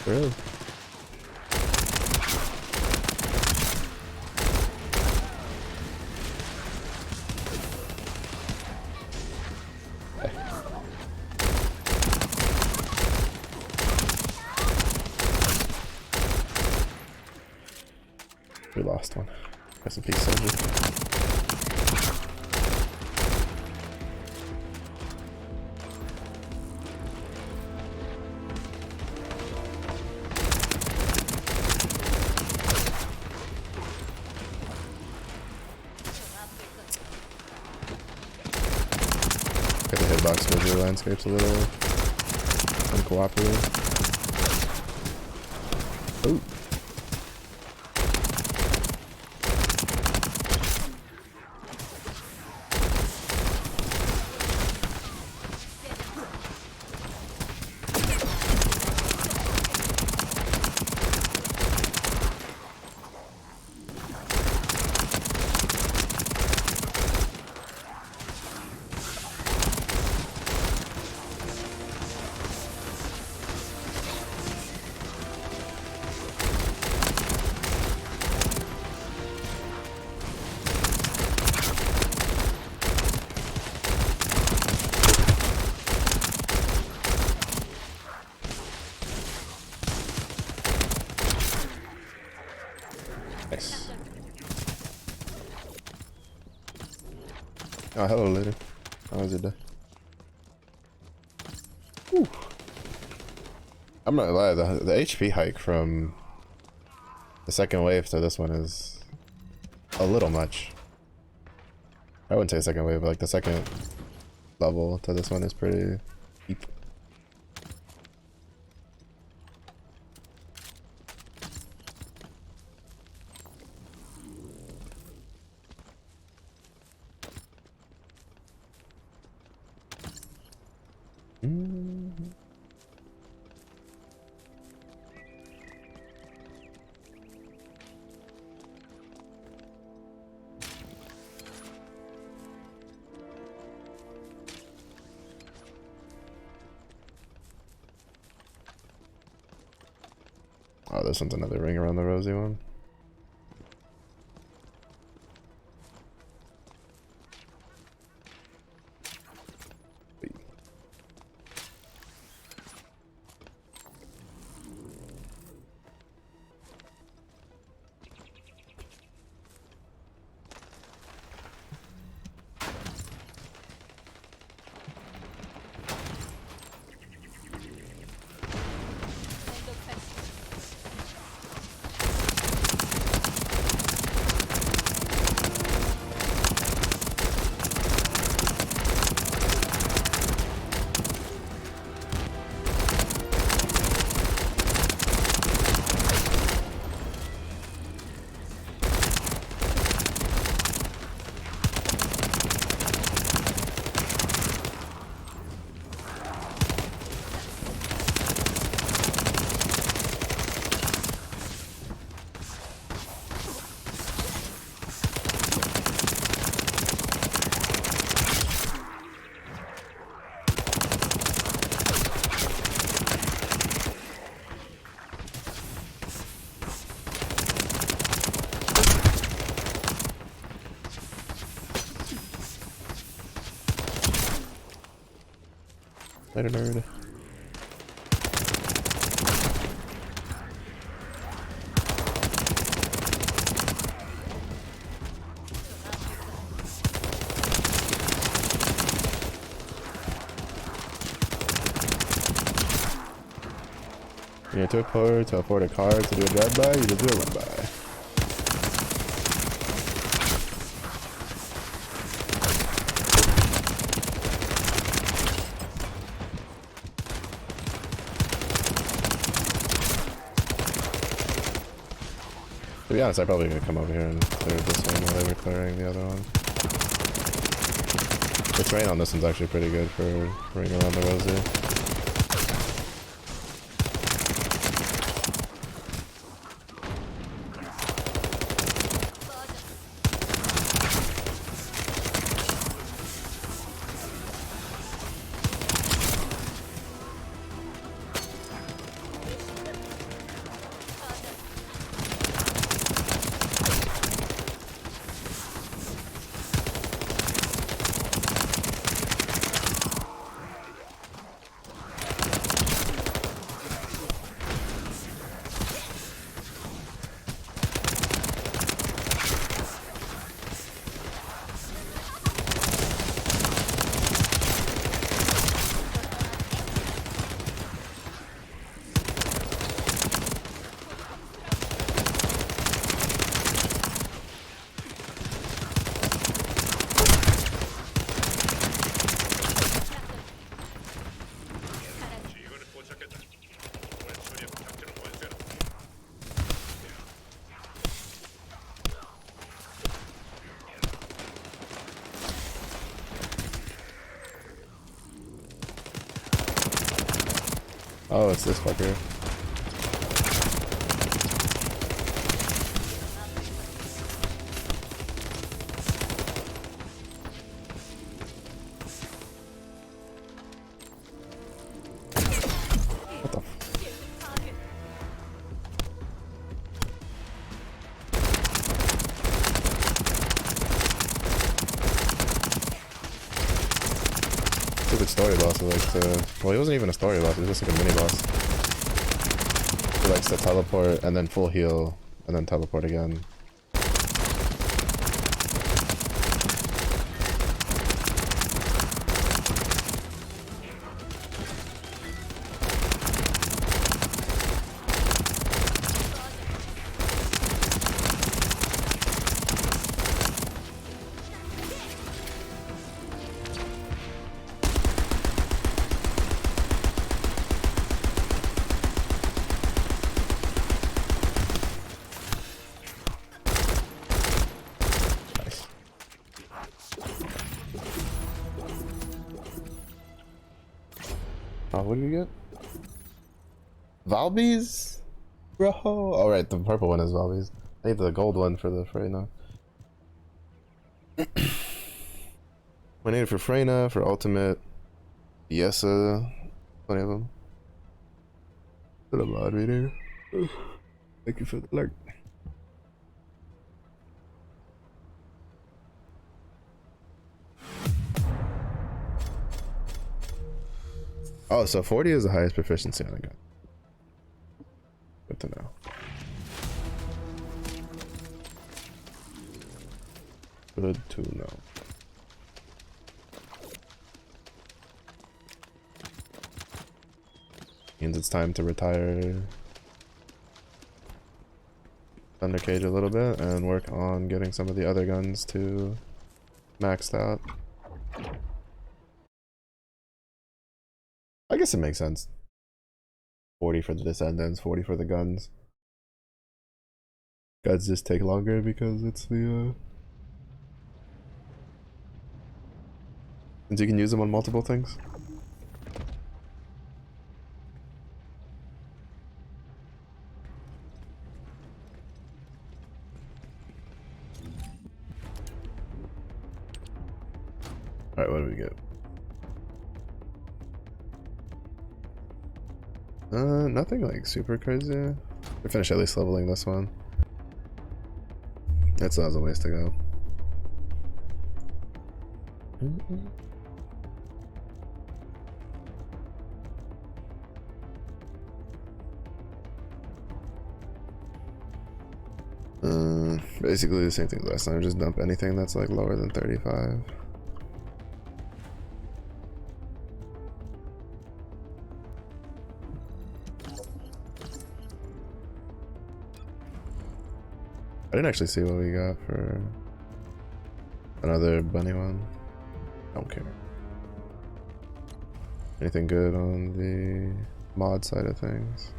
Really? We lost one. Rest in peace, soldier. Got the hitbox visual landscape's a little uncooperative. Oh. Nice. Oh, hello, lady. How was your day? Whew. I'm not gonna lie, the HP hike from the second wave to this one is a little much. I wouldn't say second wave, but like the second level to this one is pretty deep. Oh, this one's another ring around the rosy one. Later, nerd. You need to afford a car to do a drive-by, you just do a run-by. To be honest, I'm probably gonna come over here and clear this one while they were clearing the other one. The terrain on this one's actually pretty good for ring around the rosy. 지휘관은 도착했다. 오늘 처리하고 작전은 완수해라. Oh, it's this fucker. What the f- Stupid story boss who likes to... Well, he wasn't even a story boss, he was just like a mini boss. He likes to teleport and then full heal and then teleport again. Nice. Oh, what did you get? Valby's? Bro! Alright, the purple one is Valby's. I need the gold one for the Freyna. I need it for Freyna, for Ultimate, Yesa, plenty of them. Bit of mod reader. Thank you for the alert. Oh, so 40 is the highest proficiency on a gun. Good to know. Good to know. Means it's time to retire Thunder Cage a little bit and work on getting some of the other guns to maxed out. I guess it makes sense. 40 for the Descendants, 40 for the guns. Guns just take longer because it's the since you can use them on multiple things. Alright, what do we get? Nothing like super crazy. We finish at least leveling this one. That still has a ways to go. Basically the same thing as last time. Just dump anything that's like lower than 35. I didn't actually see what we got for another bunny one. Don't care. Anything good on the mod side of things?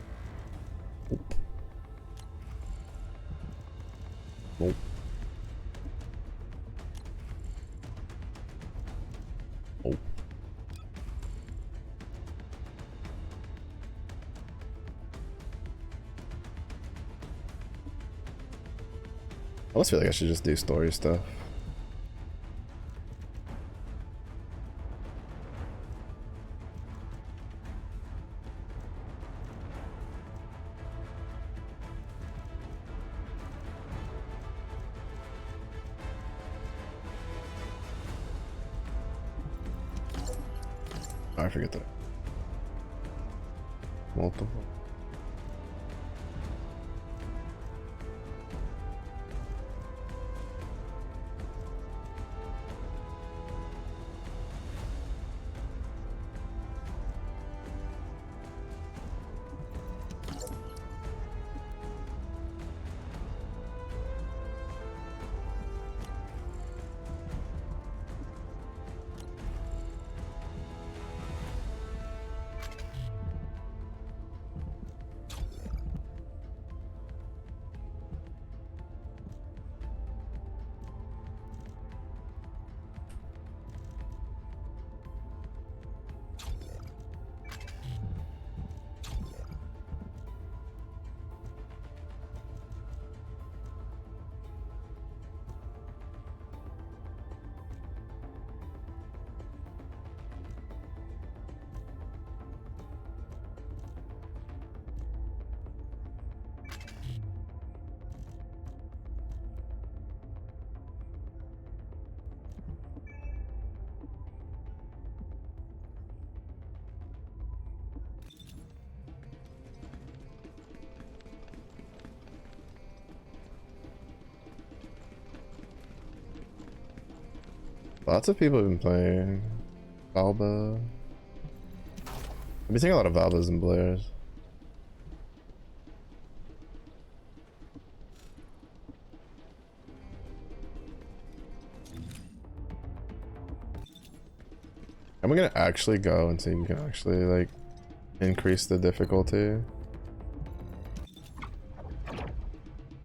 Nope. Nope. Nope. I almost feel like I should just do story stuff. I forget that. Multiple. Lots of people have been playing Valba. I've been seeing a lot of Valbas and Blairs. And we're gonna actually go and see if we can actually like increase the difficulty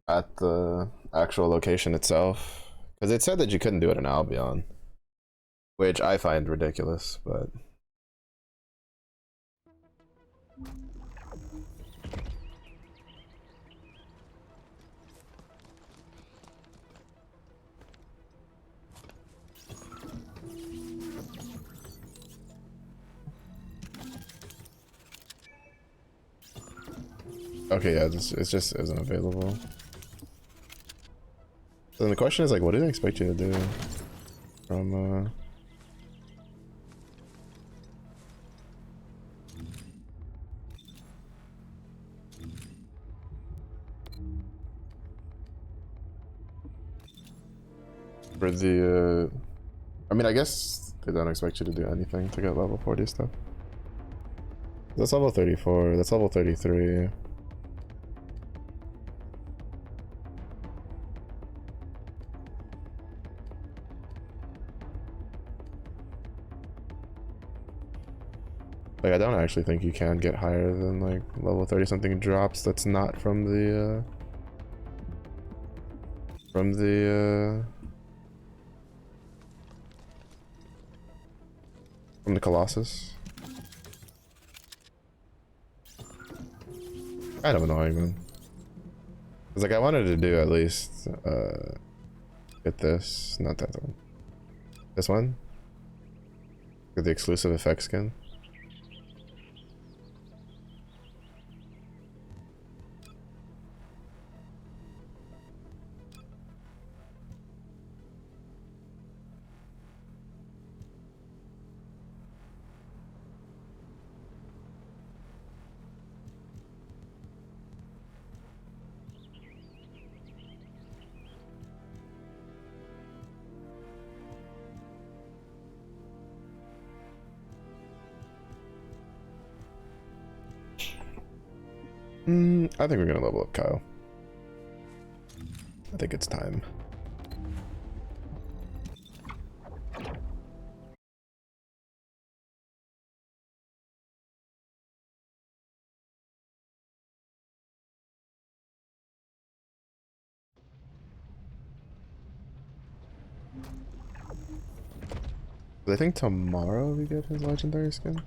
at the actual location itself. Because it said that you couldn't do it in Albion, which I find ridiculous, but Okay, yeah, it just isn't available. So then the question is like, what do they expect you to do from for the I mean, I guess they don't expect you to do anything to get level 40 stuff. That's level 34, that's level 33. Like, I don't actually think you can get higher than like level 30 something drops that's not from the from Colossus. Kind of annoying, man. Cause like I wanted to do at least get this, not that one. This one? Get the exclusive effect skin. I think we're gonna level up Kyle. I think it's time. I think tomorrow we get his legendary skin.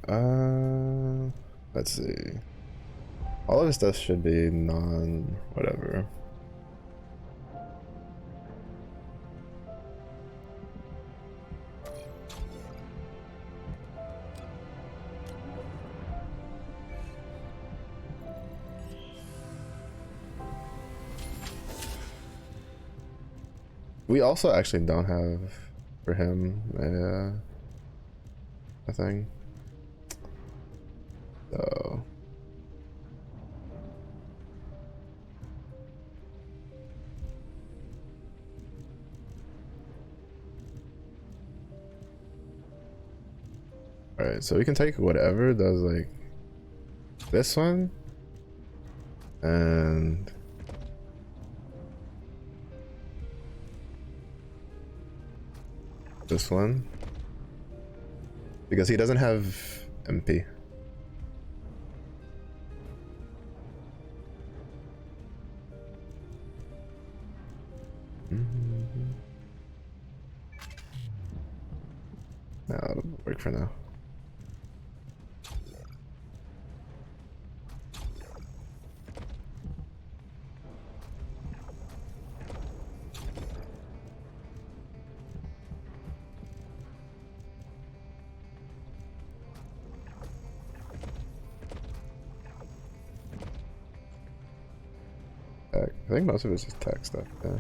Alright, let's see. All of his stuff should be whatever. We also actually don't have for him a thing. So alright, so we can take whatever does like this one and this one because he doesn't have MP. No, it'll work for now. I think most of it's just tech stuff, yeah.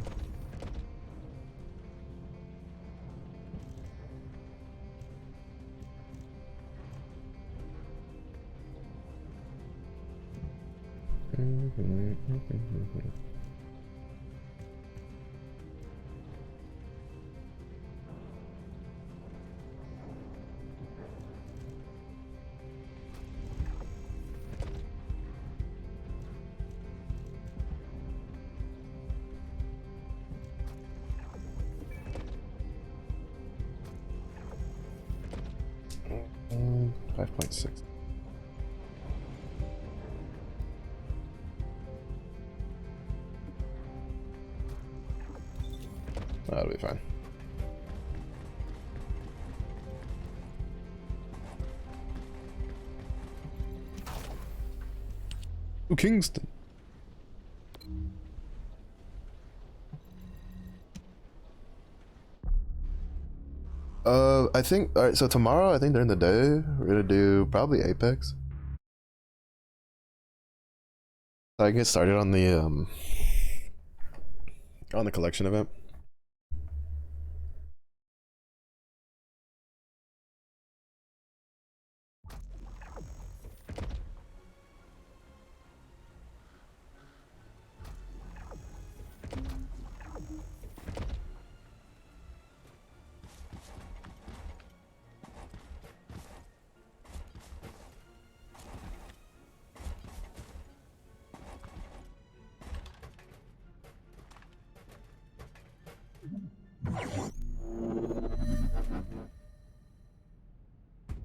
Mm, 5.6. That'll be fine. Ooh, Kingston. I think, all right, so tomorrow, I think during the day, we're gonna do probably Apex. So I can get started on the collection event.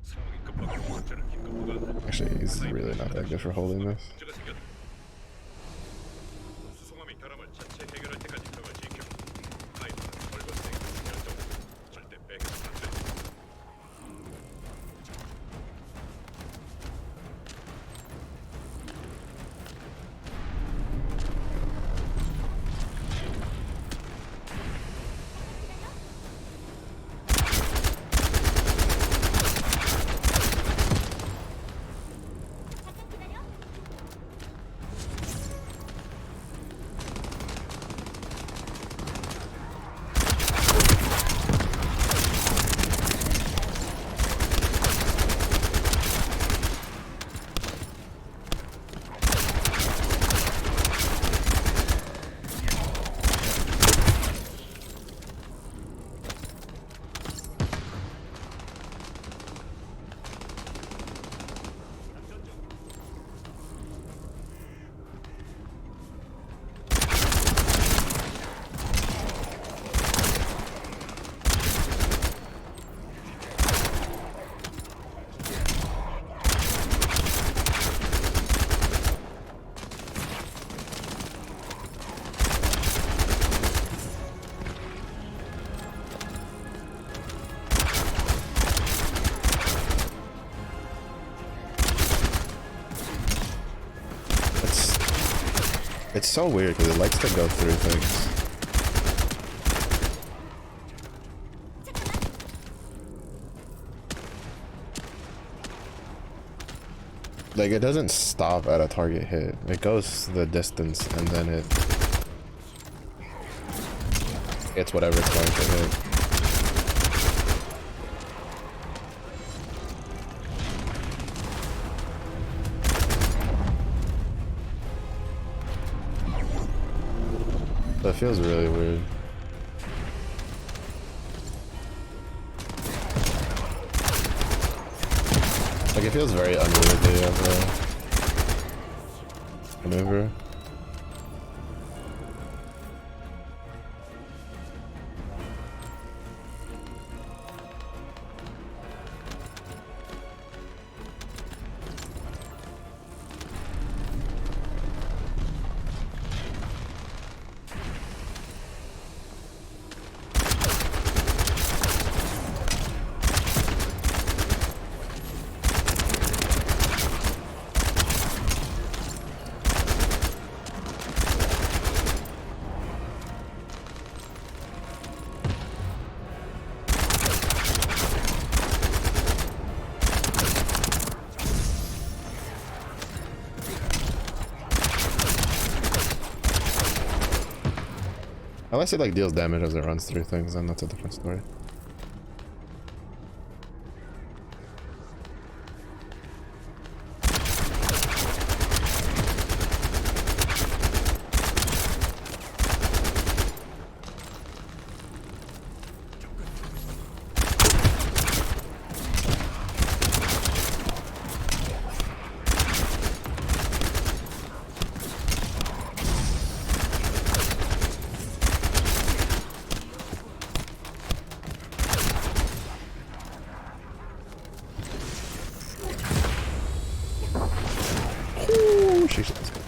상황이 급하고 문제는 긴급보다 Actually, he's really not that good for holding this. 문제가 생겼다. 수송함이 결함을 자체 해결할 때까지 벽을 지켜. 파이브는 벌거스의 그 결정을 절대 빼겨서는 안 돼. It's so weird because it likes to go through things. Like, it doesn't stop at a target hit. It goes the distance and then it hits whatever it's going to hit. That feels really weird. Like, it feels very unworthy of a maneuver. Unless it like deals damage as it runs through things, then that's a different story. Sheesh, let's go.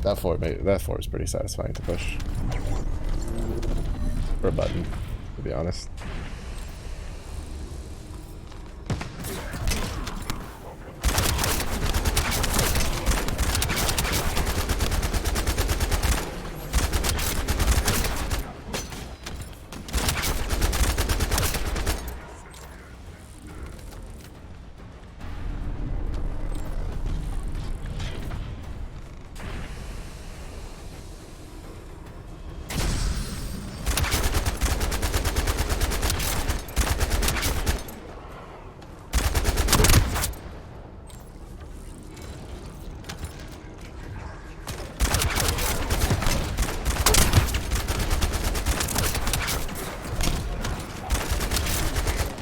That fort is pretty satisfying to push. for a button, to be honest.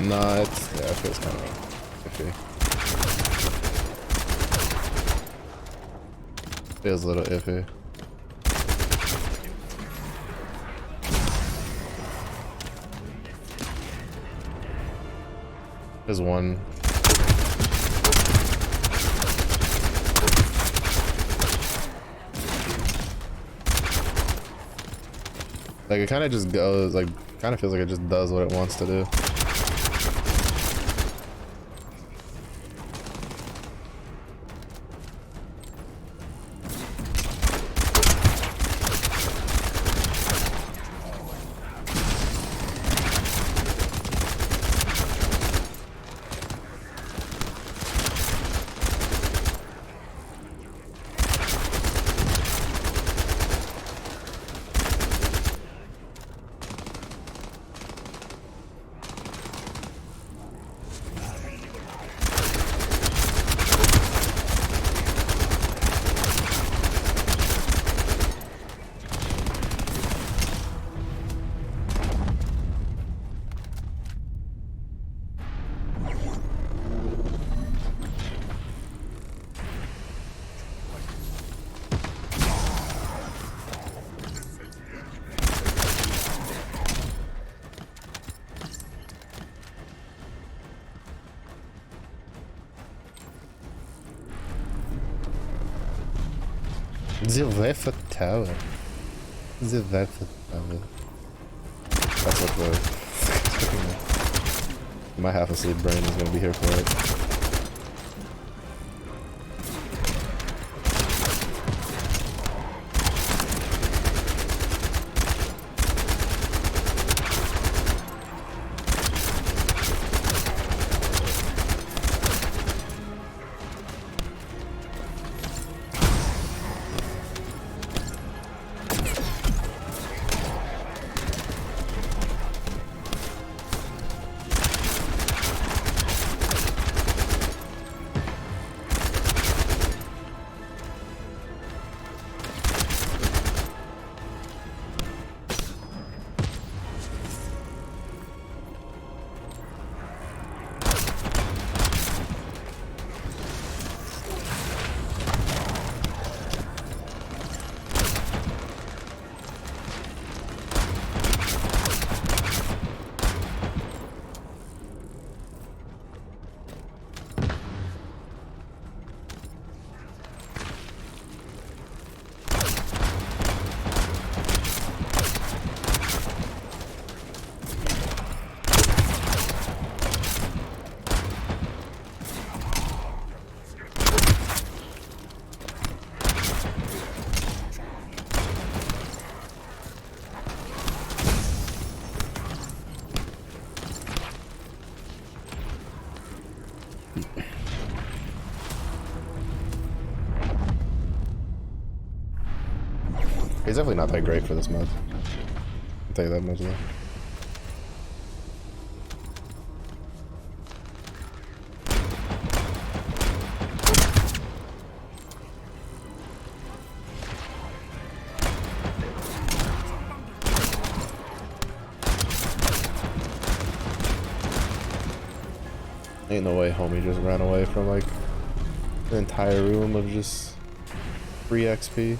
Nah, it's, yeah, it feels kind of iffy. Feels a little iffy. There's one. Like, it kind of just goes, like, kind of feels like it just does what it wants to do. The Weiffel Tower. The Weiffel Tower. That's what the my half asleep brain is gonna be here for it. He's definitely not that great for this mod. I'll tell you that much though. Ain't no way homie just ran away from like the entire room of just free XP.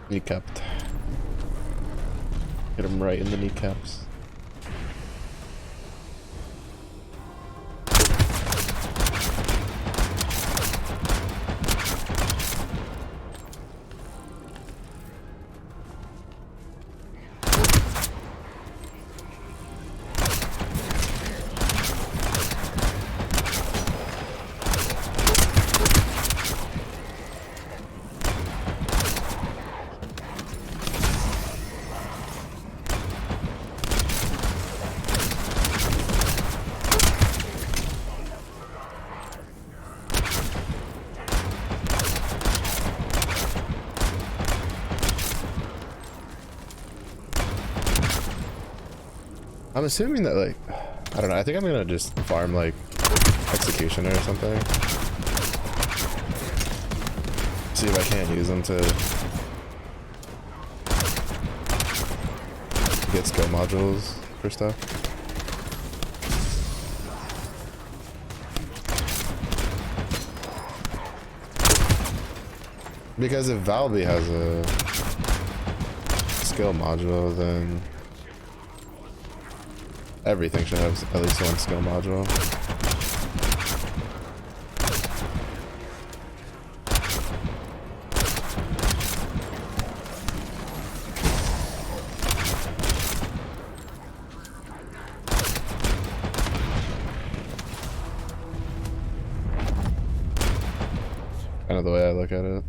Kneecapped. Hit him right in the kneecaps. I'm assuming that, like, I don't know, I think I'm gonna just farm, like, Executioner or something. See if I can't use them to get skill modules for stuff. Because if Valby has a skill module, then everything should have at least one skill module. Kind of the way I look at it.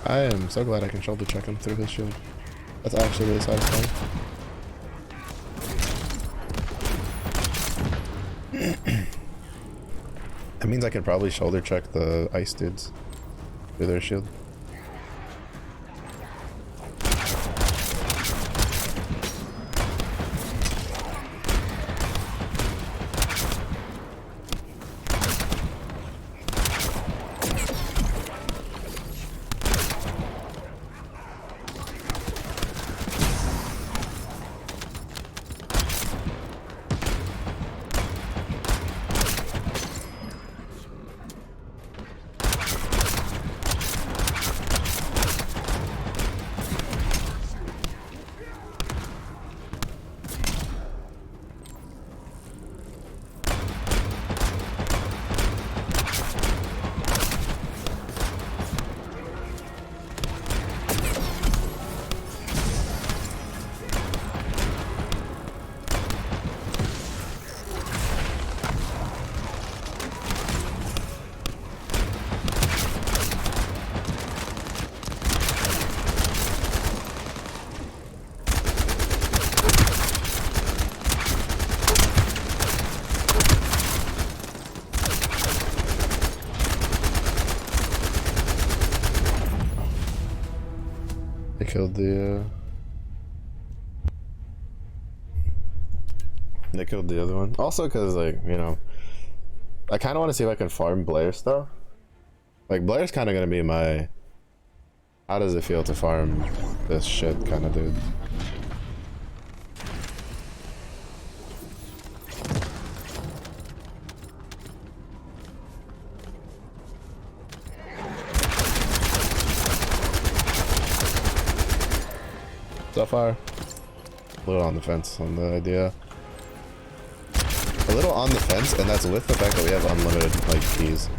I am so glad I can shoulder check him through his shield. That's actually really satisfying. That means I can probably shoulder check the ice dudes through their shield. They killed the they killed the other one. Also because, like, you know, I kind of want to see if I can farm Blair stuff. Like, Blair's kind of going to be my how does it feel to farm this shit kind of dude. So far, a little on the fence on the idea. A little on the fence, and that's with the fact that we have unlimited, like, keys.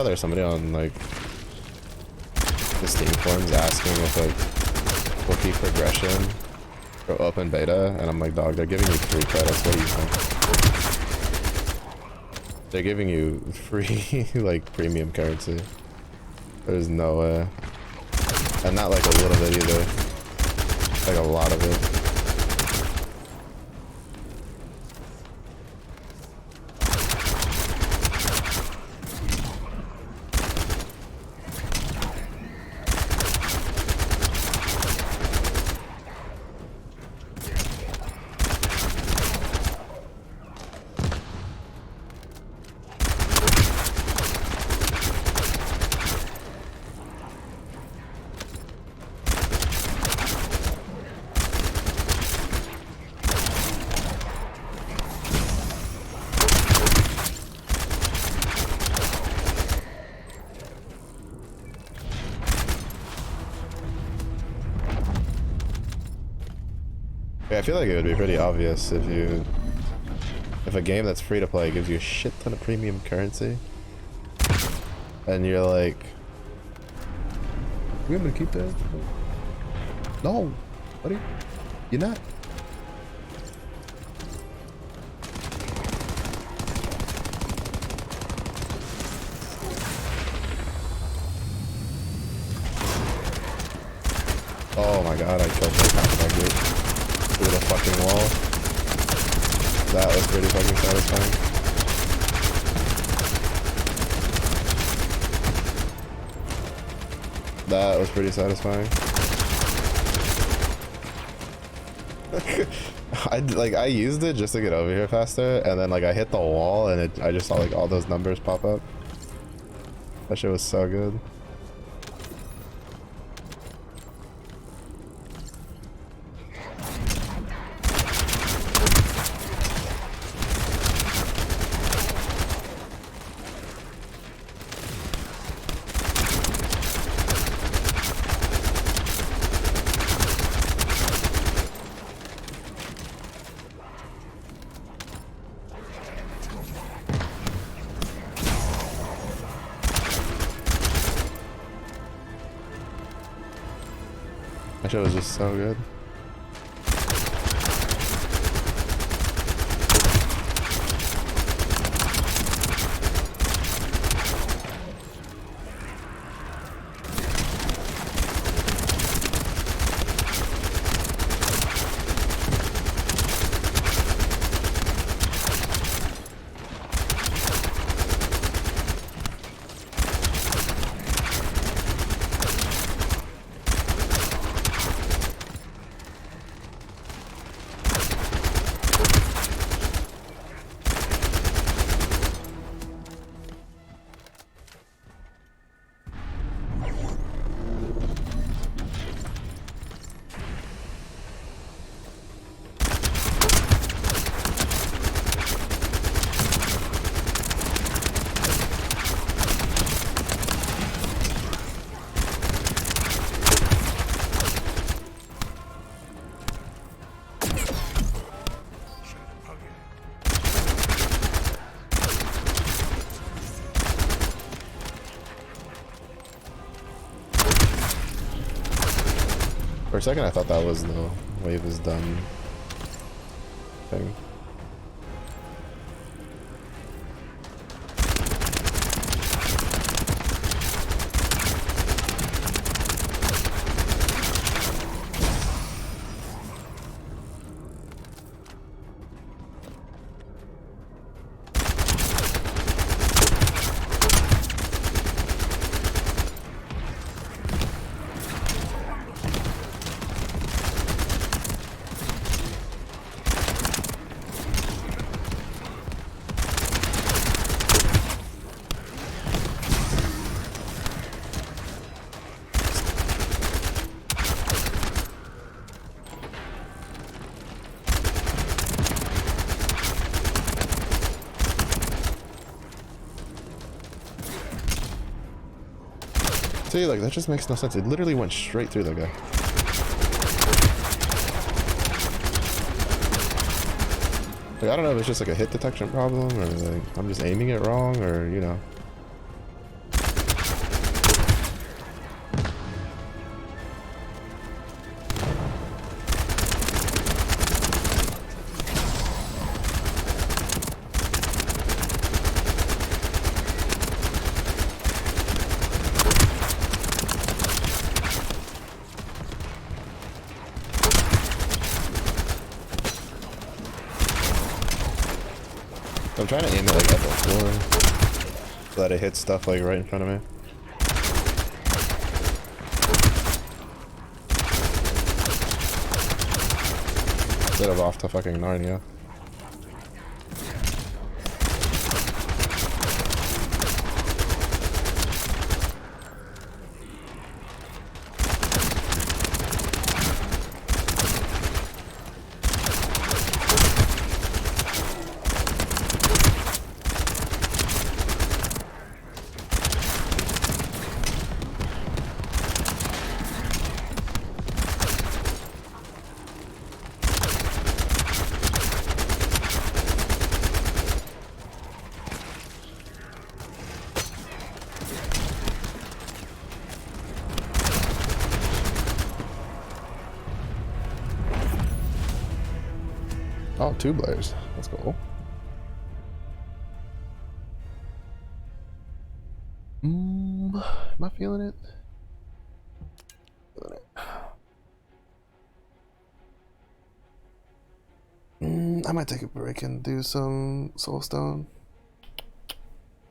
tell there's somebody on like the Steam forums asking if like cookie progression for open beta, and I'm like, dog, they're giving you free credits. What do you think? They're giving you free like premium currency. There's no way, and not like a little bit either, like a lot of it. Yeah, I feel like it would be pretty obvious if a game that's free to play gives you a shit ton of premium currency, and you're like, we're gonna keep that? No, buddy, you're not. Oh my god, I killed that group. Through the fucking wall. That was pretty fucking satisfying. That was pretty satisfying. I used it just to get over here faster, and then like I hit the wall and I just saw like all those numbers pop up. That shit was so good. That shit was just so good. For a second I thought that was the wave is done thing. See, like, that just makes no sense. It literally went straight through the guy. Like, I don't know if it's just like a hit detection problem, or like I'm just aiming it wrong, or you know. trying to aim it like at the floor so that it hits stuff like right in front of me. Instead of off to fucking Narnia. Oh, 2 blares. That's cool. Am I feeling it? Feeling it. I might take a break and do some Soulstone.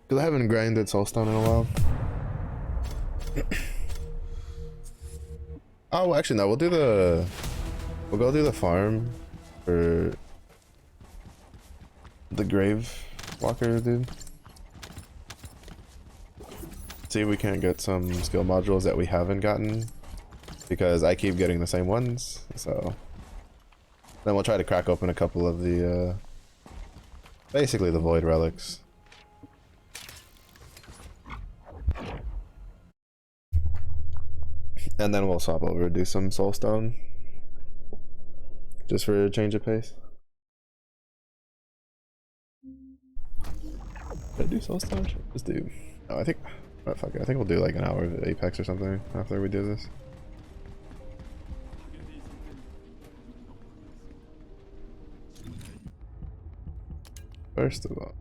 Because I haven't grinded Soulstone in a while. Oh, actually, no. We'll go do the farm for the grave walker dude. See if we can't get some skill modules that we haven't gotten, because I keep getting the same ones. So then we'll try to crack open a couple of the basically the void relics. And then we'll swap over, do some soulstone just for a change of pace. Did I do soulstone? Just do. Oh, I think. Oh, fuck it. I think we'll do like an hour of Apex or something after we do this. First of all.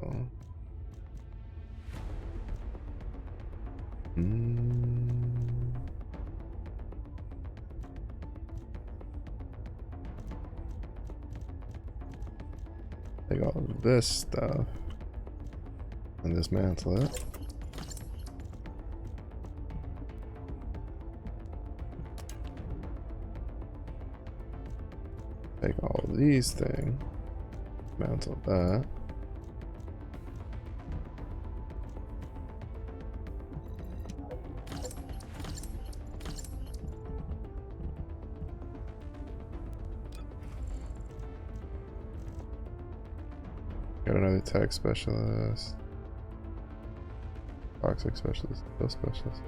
Take all of this stuff and dismantle it. Take all of these things, dismantle that. Got another tech specialist, toxic specialist, kill specialist.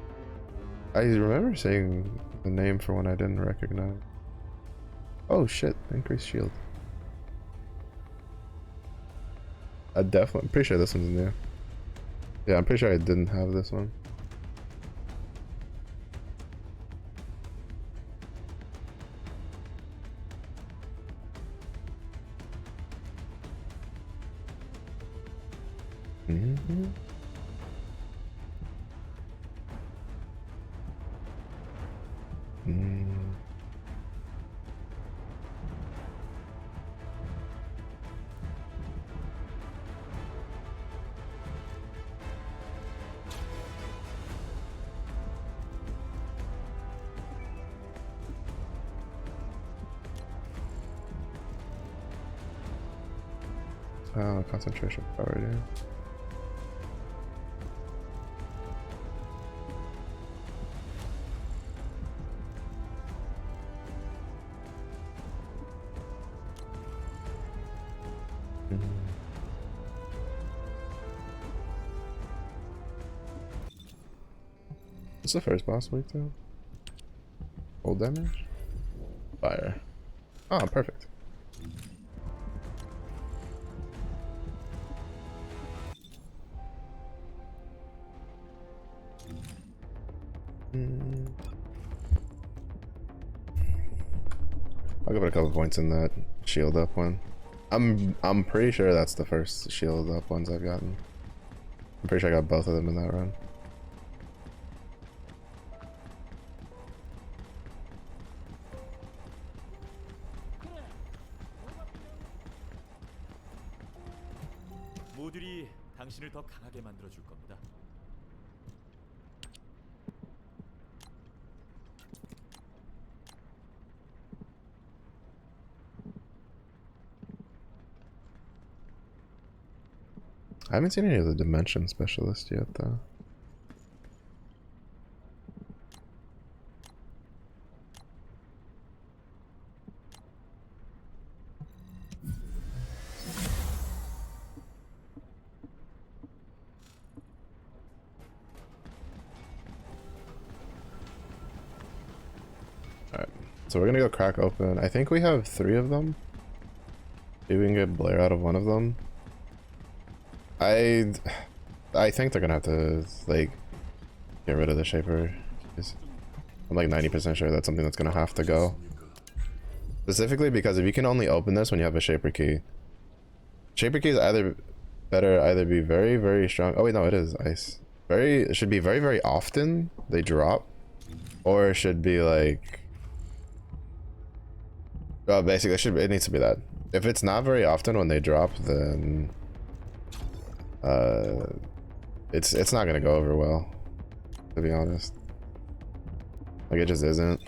I remember saying the name for one I didn't recognize. Oh shit, increased shield. I'm pretty sure this one's new. Yeah, I'm pretty sure I didn't have this one. Oh, concentration power, yeah. What's the first boss week though? Cold damage? Fire. Oh, perfect. I'll give it a couple points in that shield up one. I'm pretty sure that's the first shield up ones I've gotten. I'm pretty sure I got both of them in that run. 모듈이 당신을 더 강하게 만들어 줄 겁니다. I haven't seen any of the dimension specialists yet, though. Alright, so we're gonna go crack open. I think we have 3 of them. Maybe we can get Blair out of one of them. I think they're gonna have to, like, get rid of the Shaper. I'm like 90% sure that's something that's gonna have to go. Specifically because if you can only open this when you have a Shaper key. Shaper keys either be very, very strong. Oh wait, no, it is ice. It should be very, very often they drop. Or it should be like... Well, basically it needs to be that. If it's not very often when they drop, then... it's not gonna go over well, to be honest. Like, it just isn't.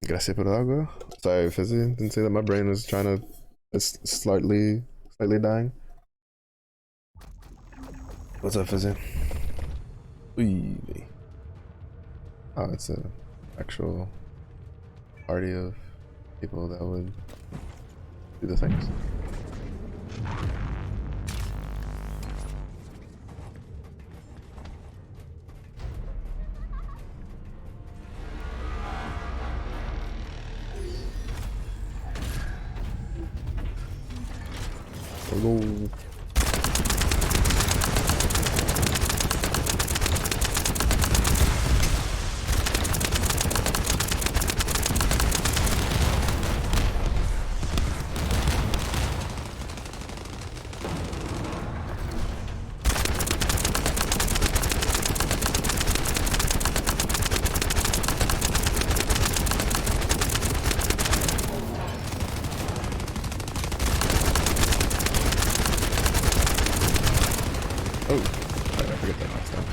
Gracias por algo. Sorry, Fizzy. Didn't say that my brain was trying to... It's slightly dying. What's up, Fizzy? Ooh. Oh, it's a actual party of people that would do the things. Hello. Oh, sorry, I forget that next time.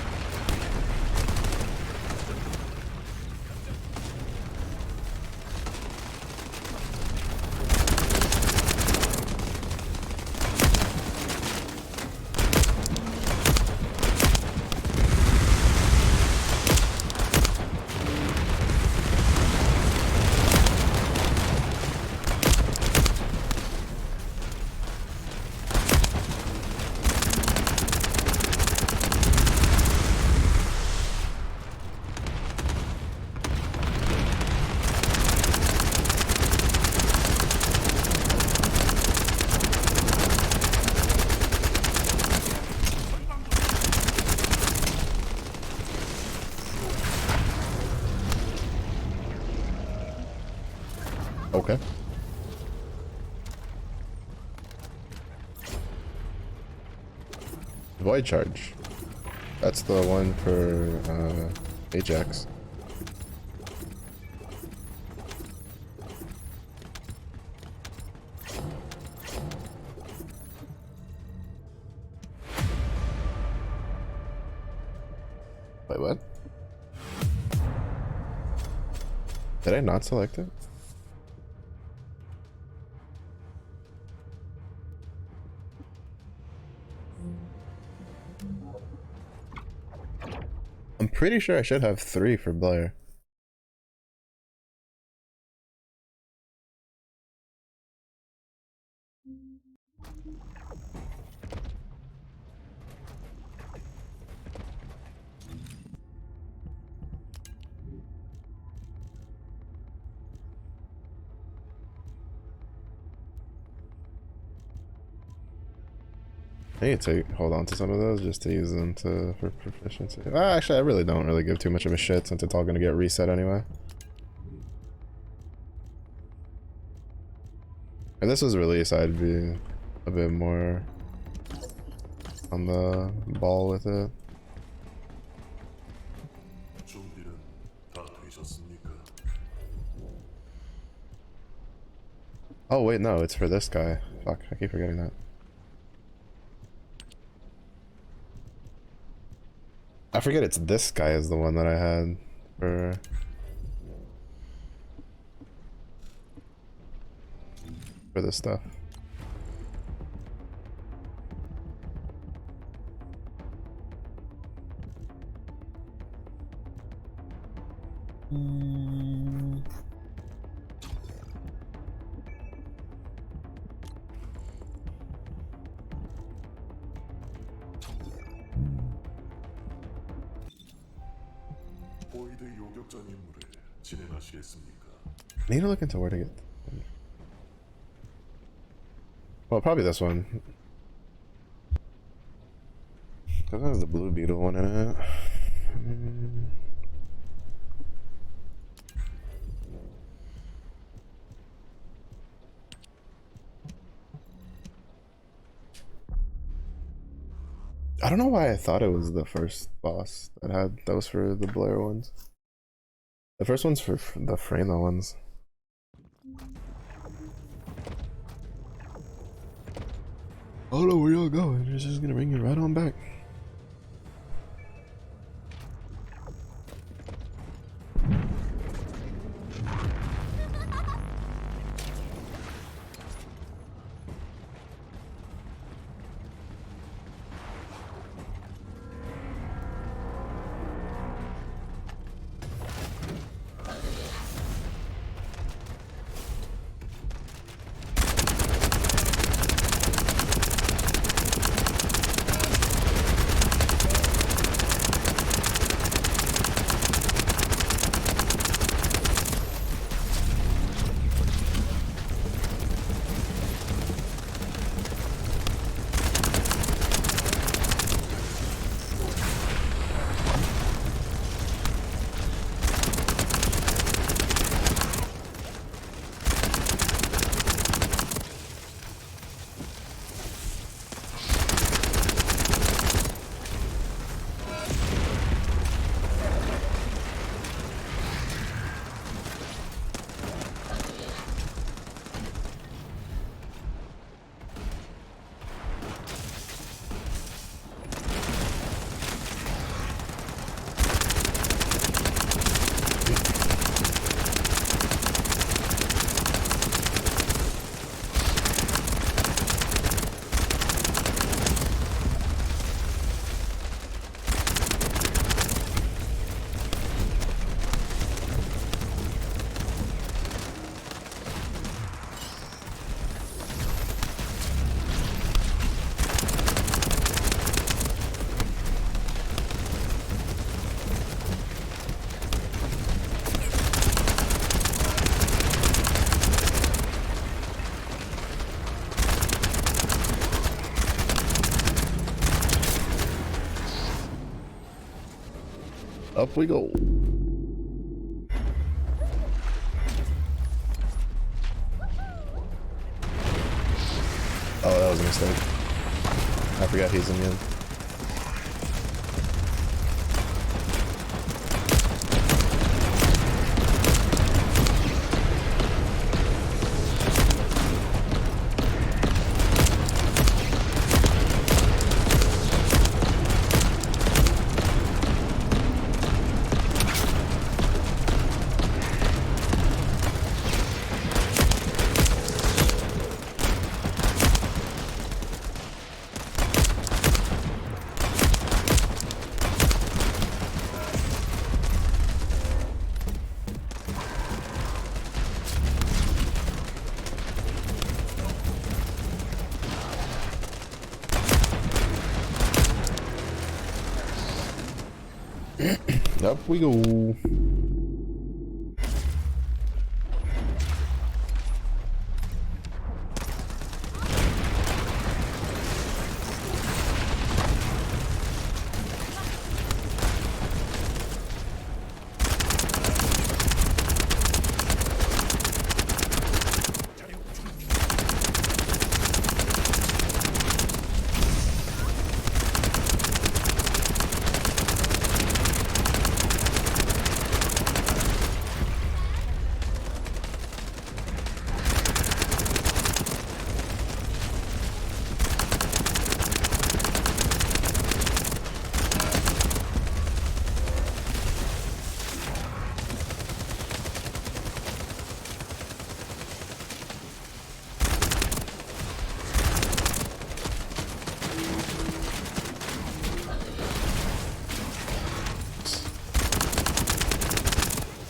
Okay. Void charge. That's the one for Ajax. Wait, what? Did I not select it? I'm pretty sure I should have 3 for Blair. I need to hold on to some of those just to use them for proficiency. Actually, I really don't really give too much of a shit since it's all gonna get reset anyway. If this was released, I'd be a bit more on the ball with it. 좀비는 다 되셨습니까? Oh wait, no, it's for this guy. Fuck, I keep forgetting that. I forget it's this guy is the one that I had for this stuff. 보이드 요격전 임무를 진행하시겠습니까? I need to look into where to get. Well, probably this one. Cause that has the blue beetle one in it. I don't know why I thought it was the first boss that had those for the Blair ones. The first one's for the Freyna ones. I don't know where y'all going. It's just gonna bring you right on back. Up we go. Oh, that was a mistake. I forgot he's immune. Up we go.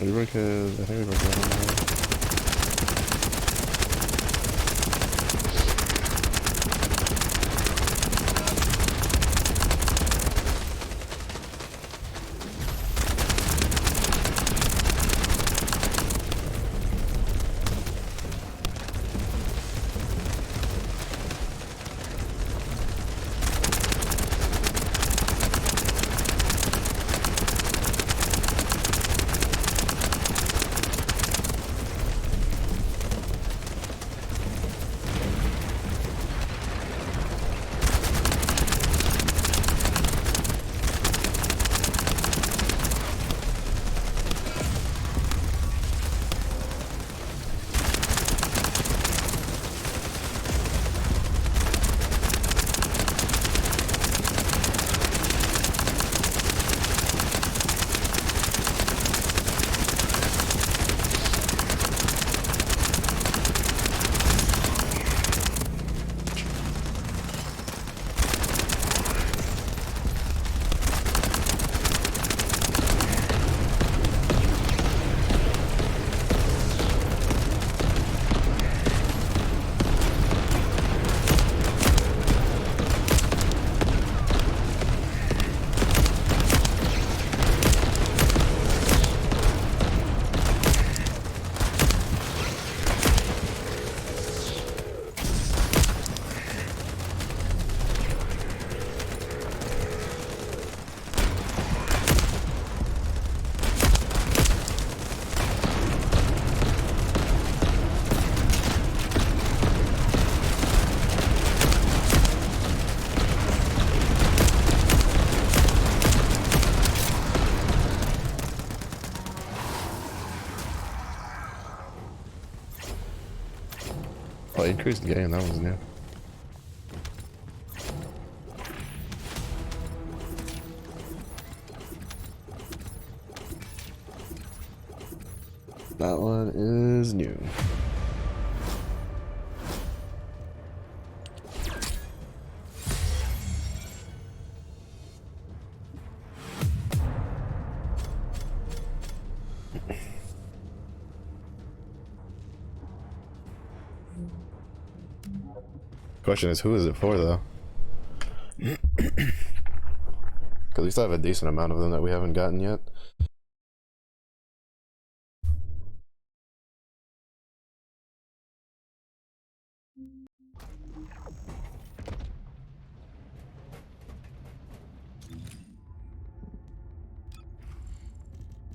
We broke his. I think we broke his. Oh, increased gain, that was new. That one is new. Question is, who is it for, though? Because we still have a decent amount of them that we haven't gotten yet.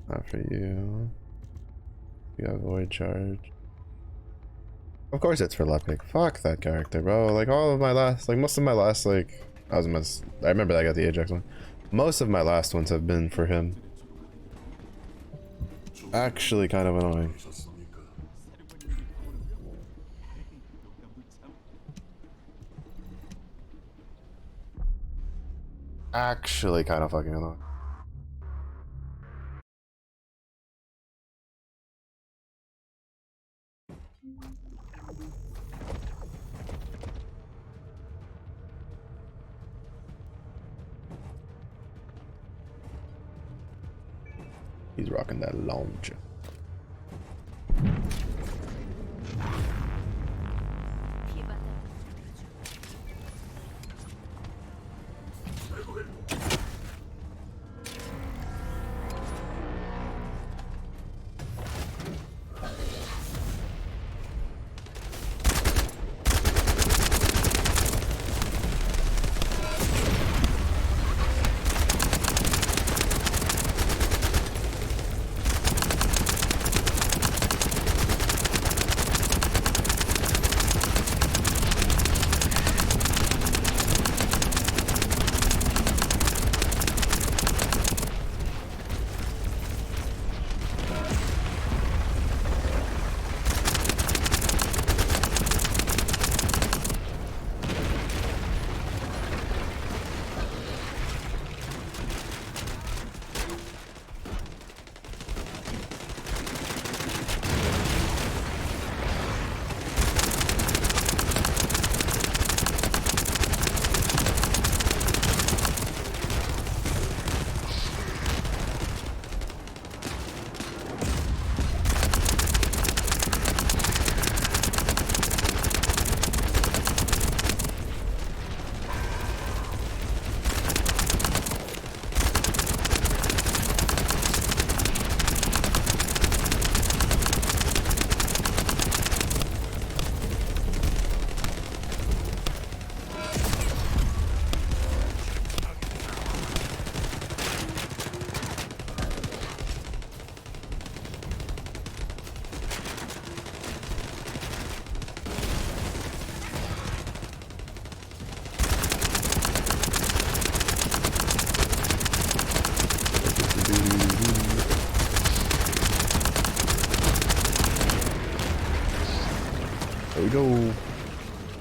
Not for you. You got void charge. Of course it's for Lepic. Fuck that character, bro. Like all of my last, like most of my last, like I remember that I got the Ajax one. Most of my last ones have been for him. Actually kind of annoying. 하셨습니까? Actually kind of fucking annoying. He's rocking that launcher.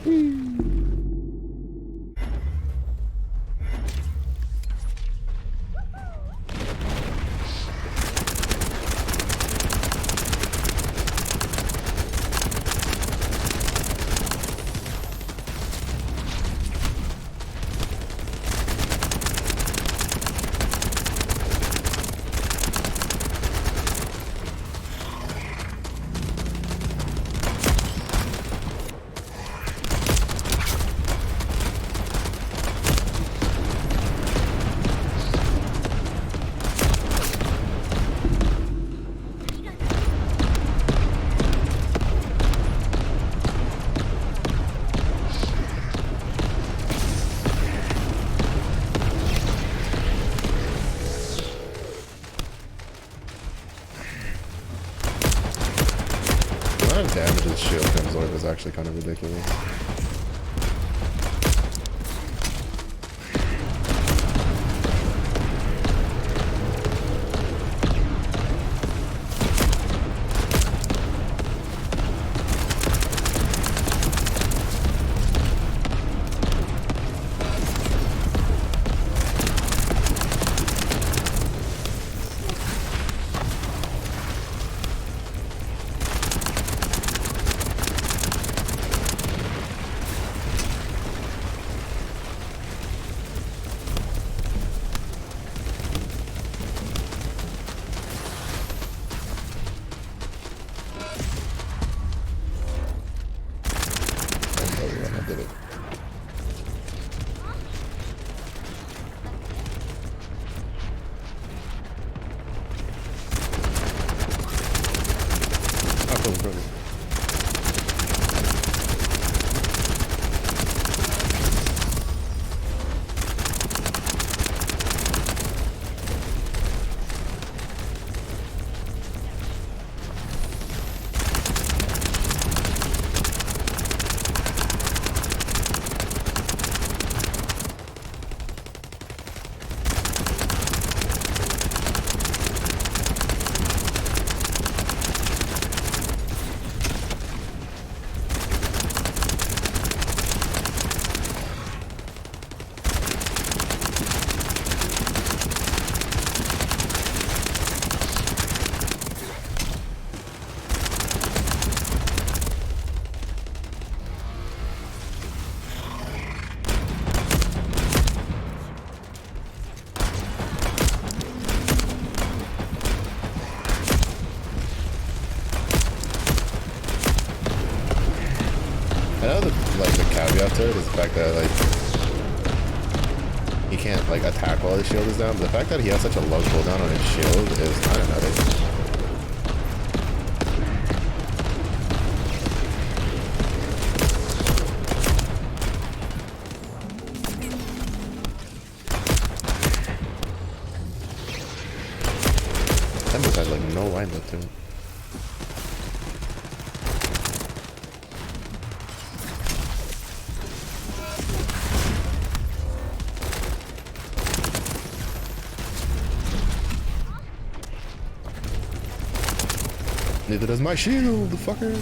The amount of damage his shield can absorb is actually kind of ridiculous. I did it. Oh, cool. I know the caveat to it is the fact that like he can't like attack while his shield is down, but the fact that he has such a low cooldown on his shield is kind of nutty. Tempest has like no wind up to him. Neither does my shield, the fucker.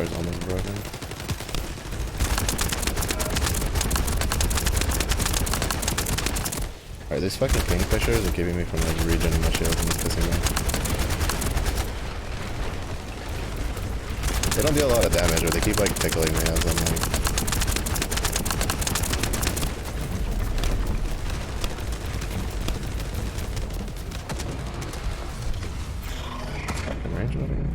is almost broken. Alright, these fucking kingfishers are keeping me from like regening my shield and pissing me off. They don't deal a lot of damage, but they keep like tickling me as I'm like... Fucking range load again.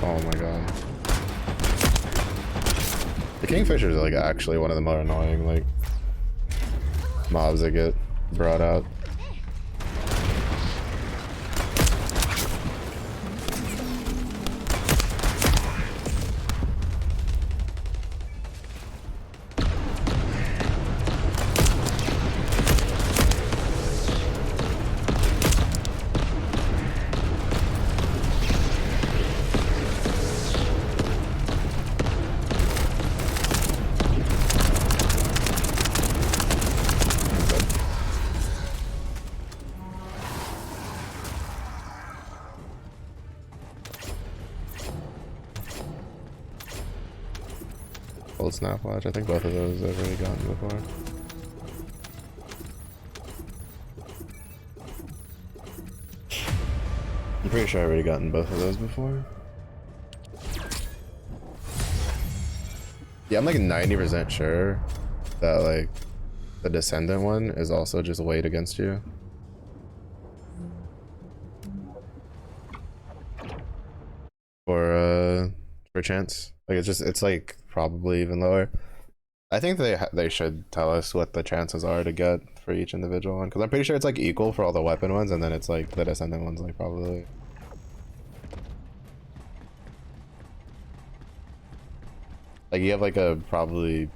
Oh my god. The kingfishers are like actually one of the more annoying like mobs that get brought out. Old snap watch. I think both of those I've already gotten before. I'm pretty sure I've already gotten both of those before. Yeah, I'm like 90% sure that like the Descendant one is also just weighed against you. For chance. Like it's like probably even lower. I think they should tell us what the chances are to get for each individual one, because I'm pretty sure it's like equal for all the weapon ones, and then it's like the Descendant ones like probably. Like you have like a probably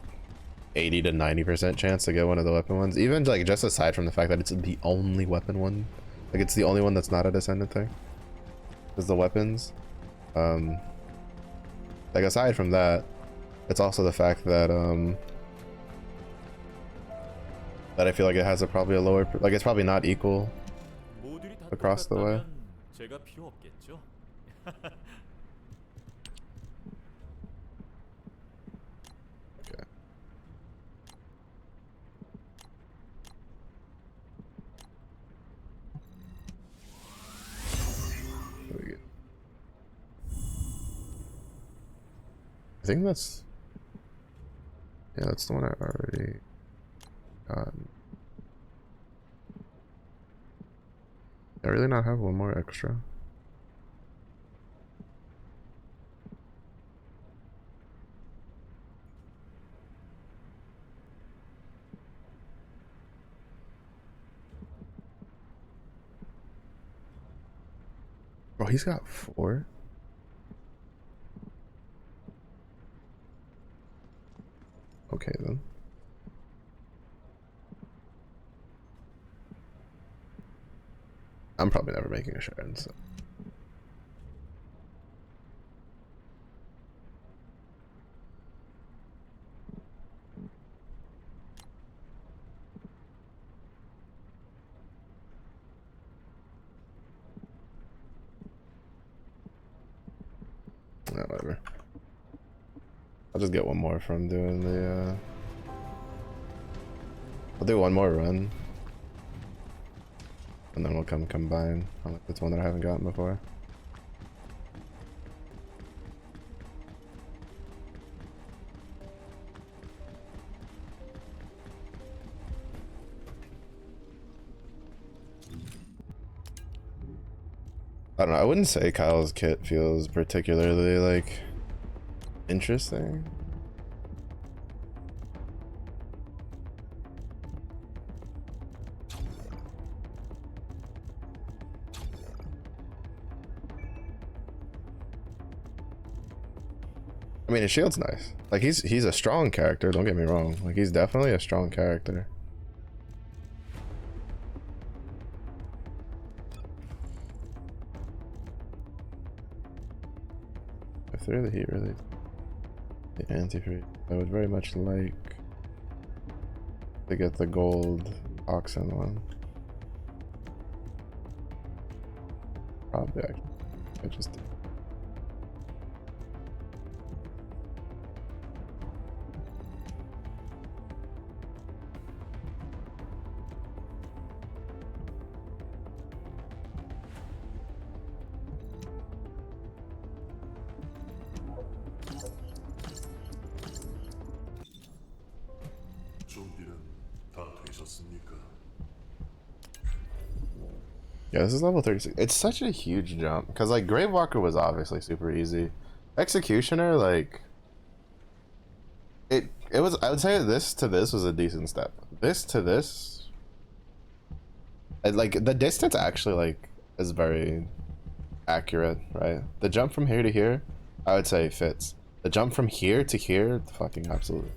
80 to 90% chance to get one of the weapon ones, even like just aside from the fact that it's the only weapon one. Like it's the only one that's not a Descendant thing. Is the weapons. Like aside from that, it's also the fact that that I feel like it has probably a lower, like it's probably not equal across the way. 제가 필요 없겠죠? Okay. What do we get? I think that's, yeah, that's the one I already got. I really not have one more extra. Bro, he's got 4. Okay then. I'm probably never making a Sharon, so. No, whatever. I'll just get one more from doing the I'll do one more run. And then we'll combine. I like this one that I haven't gotten before. I don't know, I wouldn't say Kyle's kit feels particularly like interesting. I mean, his shield's nice. Like he's a strong character, don't get me wrong. Like he's definitely a strong character. If they're the heat really, the anti-freeze, I would very much like to get the gold oxen one. Probably actually. I just did. 준비는 다 되셨습니까? Yeah, this is level 36. It's such a huge jump because like Gravewalker was obviously super easy. Executioner, like it was. I would say this to this was a decent step. This to this, like the distance actually like is very accurate, right? The jump from here to here, I would say fits. The jump from here to here, fucking absolutely,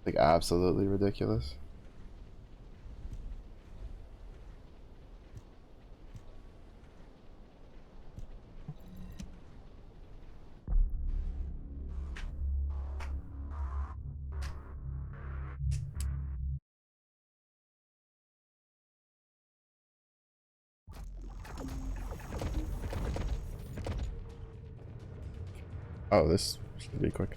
like absolutely ridiculous. Oh, this should be quick.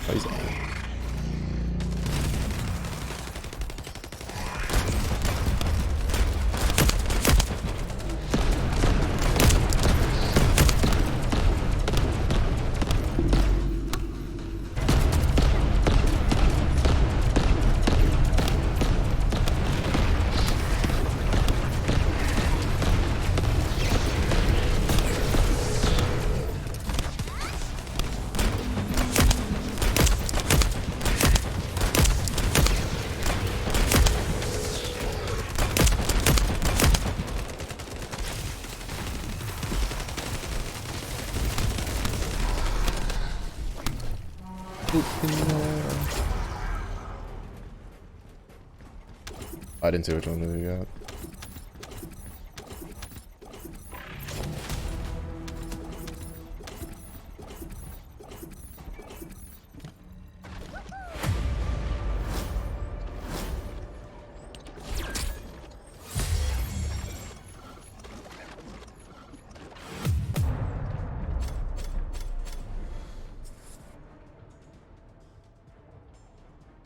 What is that? I didn't see which one we got.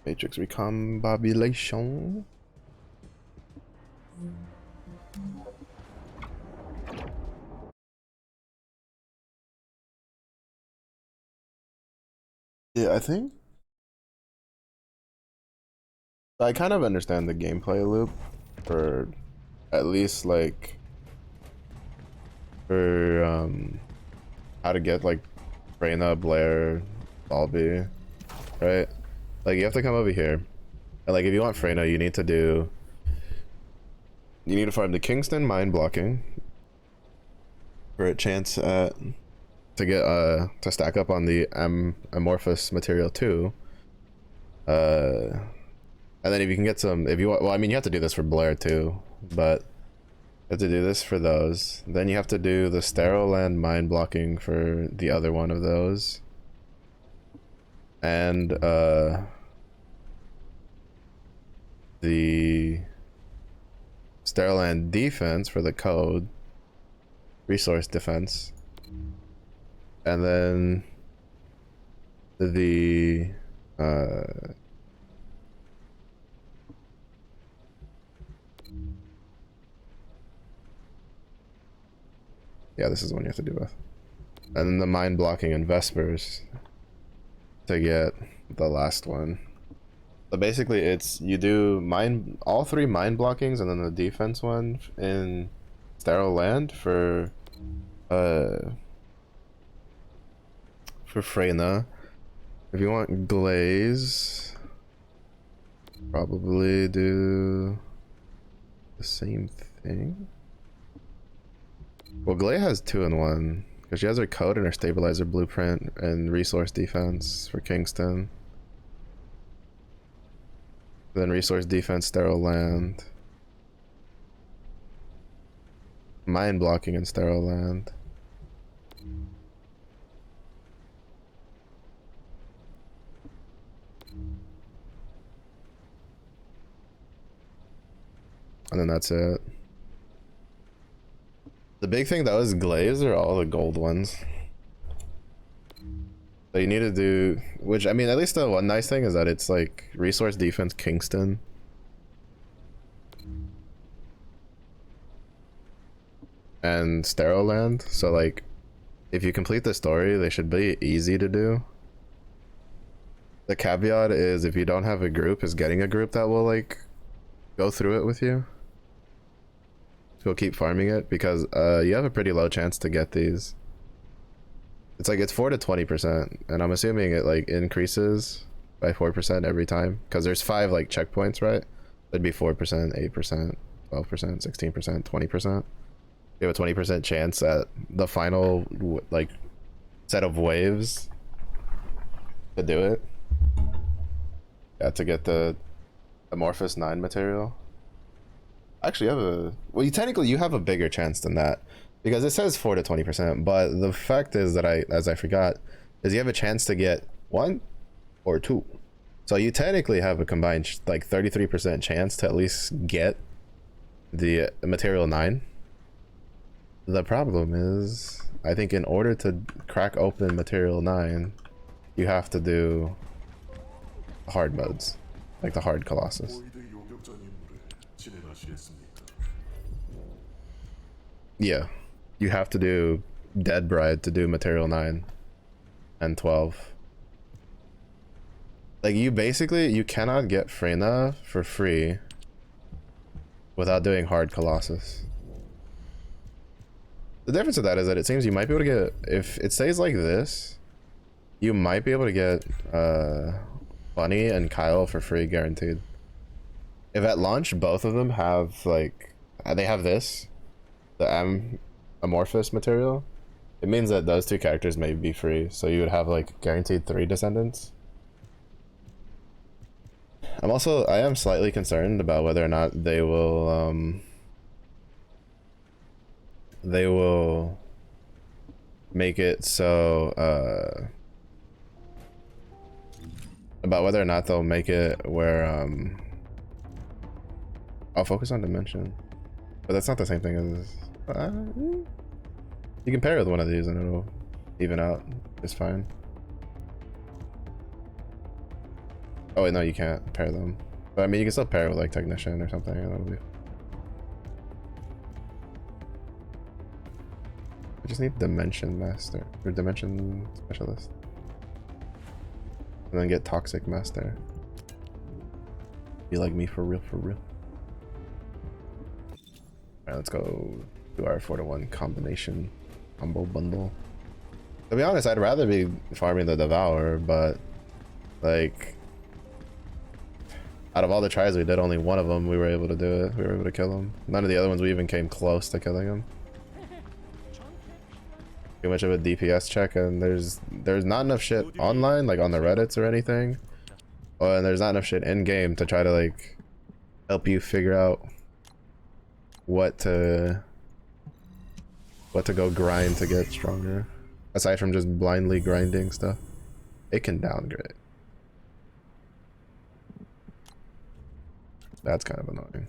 Matrix recombobulation. Yeah, I think I kind of understand the gameplay loop for at least like for how to get like Reyna, Blair, Balbi, right? Like you have to come over here, and like if you want Freyna, you need to farm the Kingston mine blocking for a chance at to get to stack up on the amorphous material too. And then if you can get some, if you want, well, I mean, you have to do this for Blair too. but you have to do this for those. Then you have to do the sterile land mine blocking for the other one of those. And the sterile land defense for the code, resource defense. And then the yeah, this is the one you have to do with. And then the mine blocking and Vespers to get the last one. So basically it's you do mine all three mine blockings and then the defense one in sterile land for Freyna. If you want glaze, probably do the same thing. Well, Glay has 2 in 1 because she has her code and her stabilizer blueprint and resource defense for Kingston. Then resource defense, sterile land, mine blocking and sterile land. And then that's it. The big thing though is glaze are all the gold ones. So you need to do, which I mean, at least the one nice thing is that it's like resource defense Kingston. And sterile land. So like, if you complete the story, they should be easy to do. The caveat is if you don't have a group, is getting a group that will like go through it with you. Go keep farming it because you have a pretty low chance to get these. It's like it's 4 to 20%, and I'm assuming it like increases by 4% every time because there's 5 like checkpoints, right? It'd be 4%, 8%, 12%, 16%, 20%. You have a 20% chance at the final like set of waves to do it. Yeah, to get the Amorphous 9 material. Actually, you technically have a bigger chance than that because it says 4 to 20%, but the fact is that I forgot, is you have a chance to get 1 or 2. So you technically have a combined like 33% chance to at least get the material 9. The problem is, I think in order to crack open material 9, you have to do hard modes, like the hard Colossus. 보이드 요격전 임무를 진행하시겠습니까? Yeah, you have to do Dead Bride to do material 9 and 12. Like you cannot get Freyna for free without doing hard Colossus. The difference of that is that it seems you might be able to get, if it stays like this, you might be able to get Bunny and Kyle for free guaranteed. If at launch both of them have like, they have this, the Amorphous material, it means that those 2 characters may be free, so you would have like guaranteed 3 descendants. I am slightly concerned about whether or not they will make it so about whether or not they'll make it where I'll focus on dimension, but that's not the same thing as you can pair with one of these and it'll even out just fine. Oh wait, no, you can't pair them, but I mean you can still pair it with like Technician or something and that'll be. I just need Dimension Master or Dimension Specialist, and then get Toxic Master. Be like me for real, for real. Alright, let's go do our 4-to-1 combination combo bundle. To be honest, I'd rather be farming the Devourer, but like out of all the tries we did, only one of them we were able to do it. We were able to kill him. None of the other ones we even came close to killing him. Too much of a DPS check, and there's not enough shit online, like on the Reddits or anything. Oh, and there's not enough shit in game to try to like help you figure out what to go grind to get stronger, aside from just blindly grinding stuff. It can downgrade. That's kind of annoying.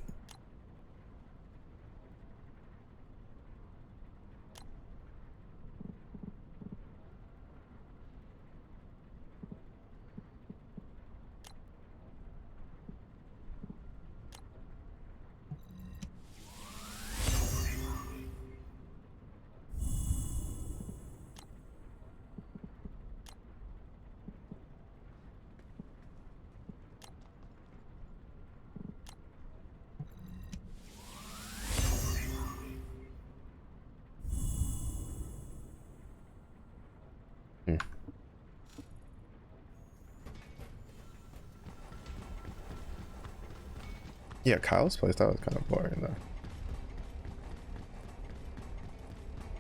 Yeah, Kyle's playstyle was kind of boring though.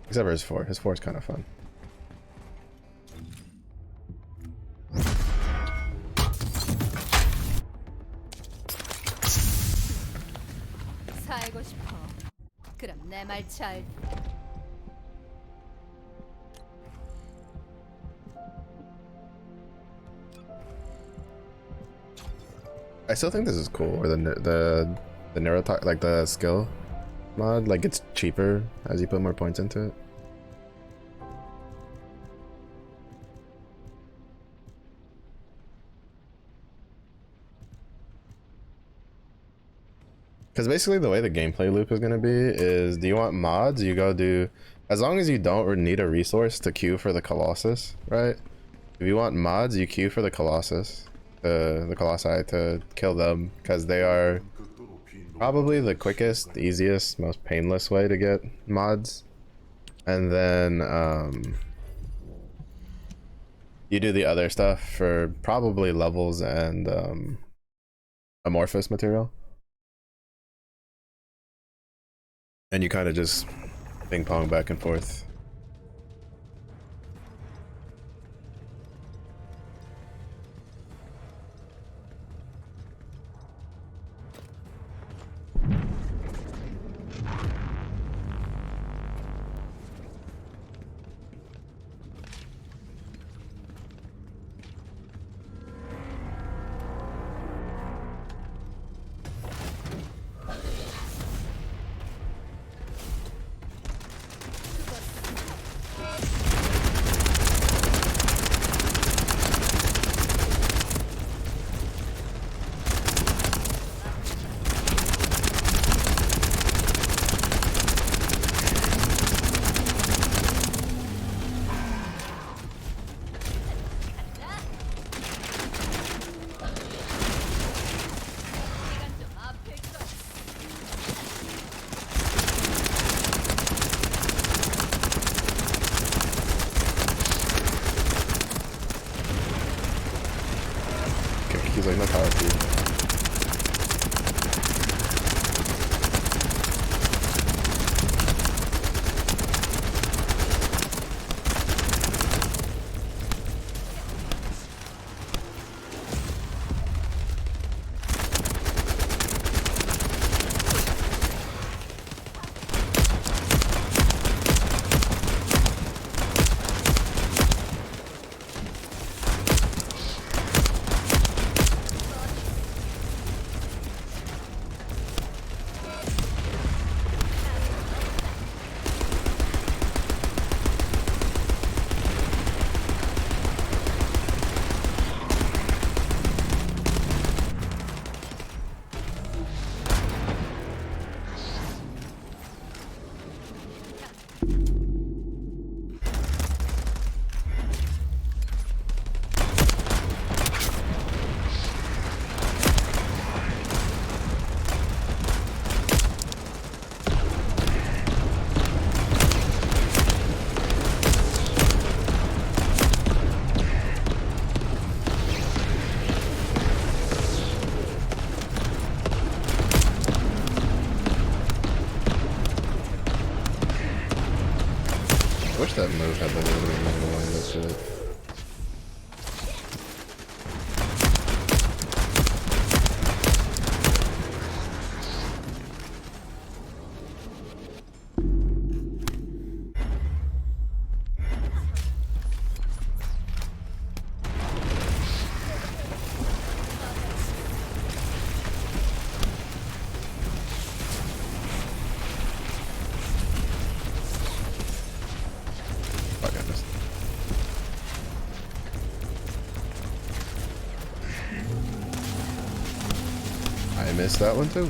Except for his 4. His 4 is kind of fun. 살고 싶어. 그럼 내 말 잘. I still think this is cool. Or the neurotox, like the skill mod, like it's cheaper as you put more points into it. Because basically the way the gameplay loop is going to be is, do you want mods? You go do, as long as you don't need a resource to queue for the Colossus, right? If you want mods, you queue for the Colossus, the Colossi, to kill them, because they are probably the quickest, easiest, most painless way to get mods. And then you do the other stuff for probably levels and amorphous material. And you kind of just ping pong back and forth. He's like, no power feed. I wish that move had been a little bit more annoying, that shit. I missed that one too.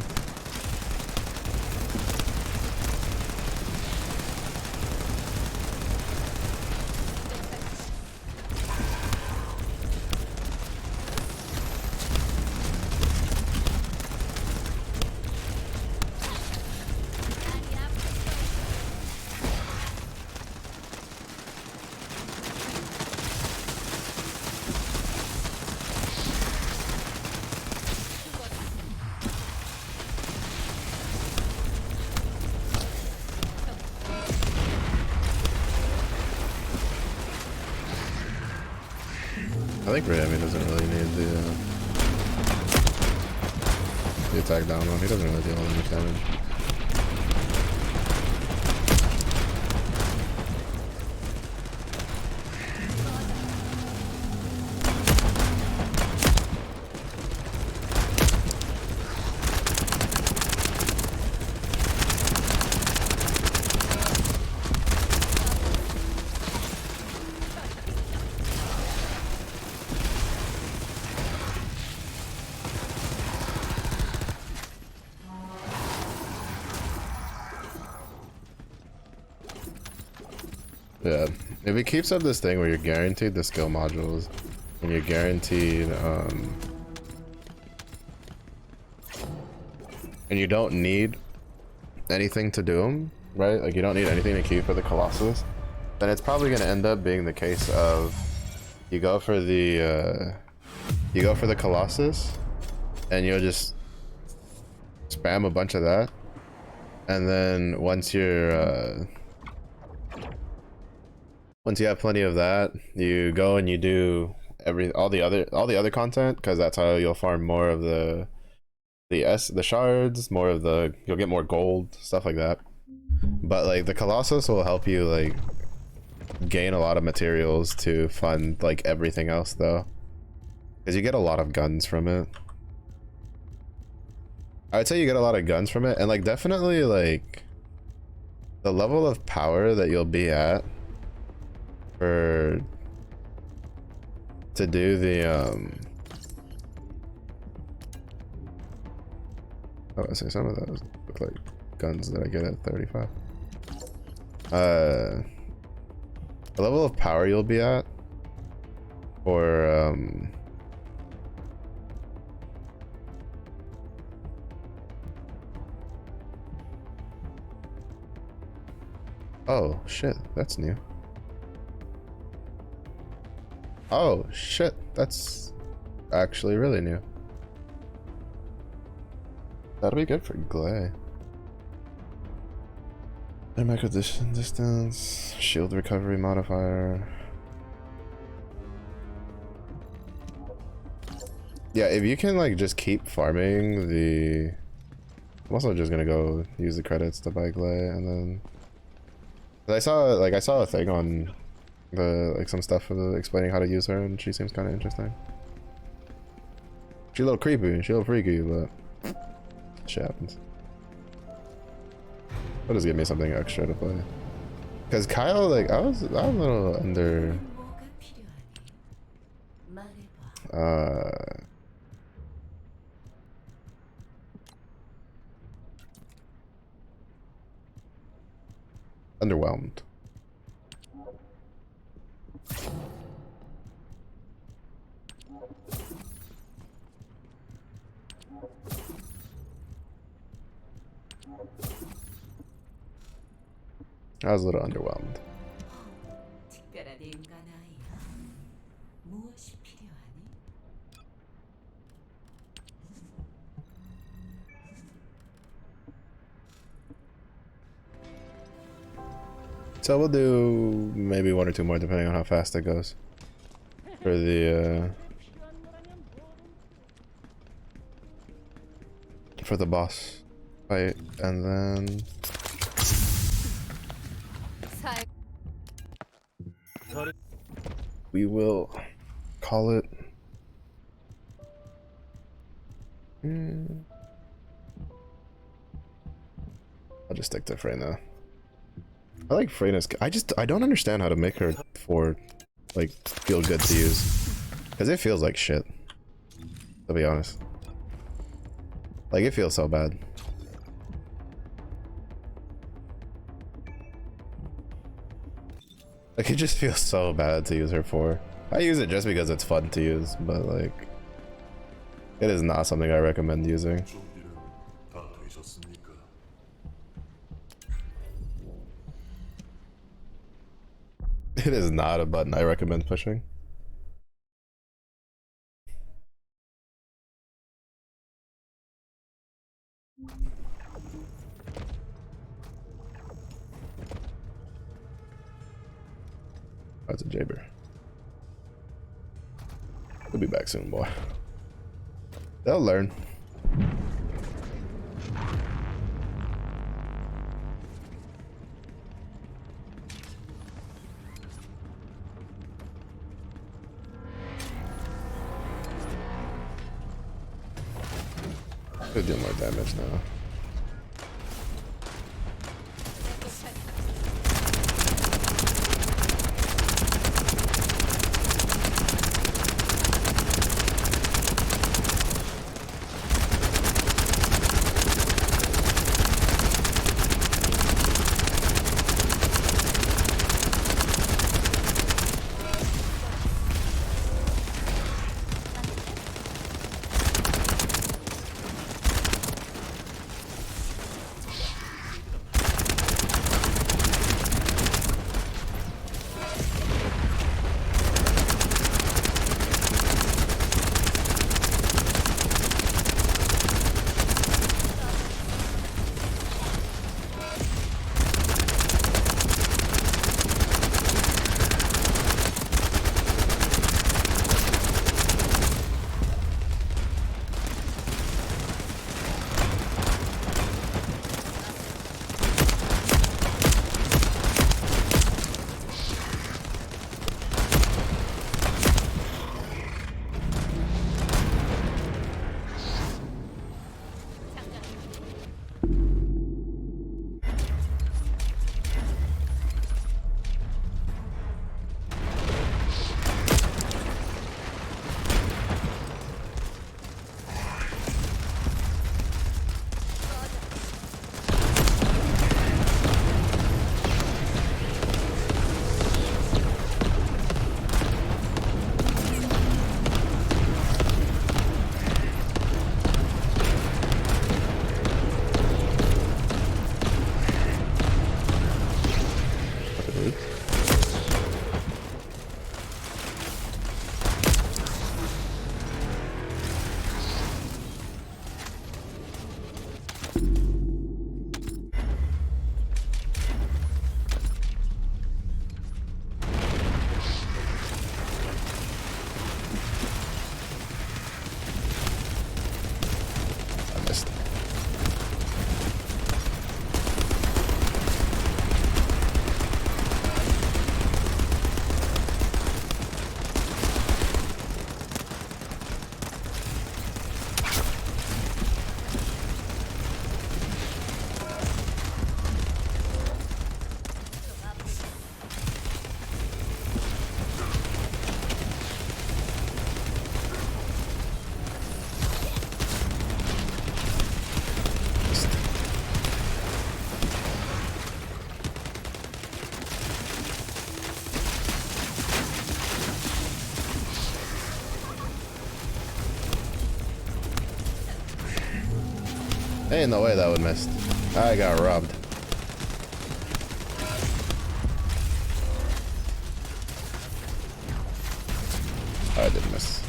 I think Rayami doesn't really need the attack down one. He doesn't really deal that much damage. Yeah, if it keeps up this thing where you're guaranteed the skill modules and you're guaranteed and you don't need anything to do them, right? Like you don't need anything to queue for the Colossus, then it's probably going to end up being the case of you go for the Colossus and you'll just spam a bunch of that, and then once you have plenty of that, you go and you do all the other content, because that's how you'll farm more of the shards, you'll get more gold, stuff like that. But like the Colossus will help you like gain a lot of materials to fund like everything else though, because you get a lot of guns from it. I would say you get a lot of guns from it, and like definitely like the level of power that you'll be at to do the oh, I say some of those look like guns that I get at 35. The level of power you'll be at for oh shit, that's new. Oh shit, that's actually really new. That'll be good for Glay. Dynamic addition distance, shield recovery modifier. Yeah, if you can like just keep farming the... I'm also just gonna go use the credits to buy Glay, and then... I saw a thing on some stuff explaining how to use her, and she seems kind of interesting. She's a little creepy, she's a little freaky, but shit happens. That'll just give me something extra to play. Cause Kyle, like I was a little under underwhelmed. I was a little underwhelmed. 특별한 인간 아이야. 무엇이 필요하니? So we'll do maybe one or two more depending on how fast it goes. For the boss fight, and then we will call it. I'll just stick to Freyna. I like Freyna's. I don't understand how to make her like feel good to use, because it feels like shit, to be honest. Like, it feels so bad. Like, it just feels so bad to use her for. I use it just because it's fun to use, but like, it is not something I recommend using. 준비는 다 되셨습니까? It is not a button I recommend pushing. That's a Jaber. We'll be back soon, boy. They'll learn. Could do more damage now. Ain't no way that would miss. I got robbed. I did miss.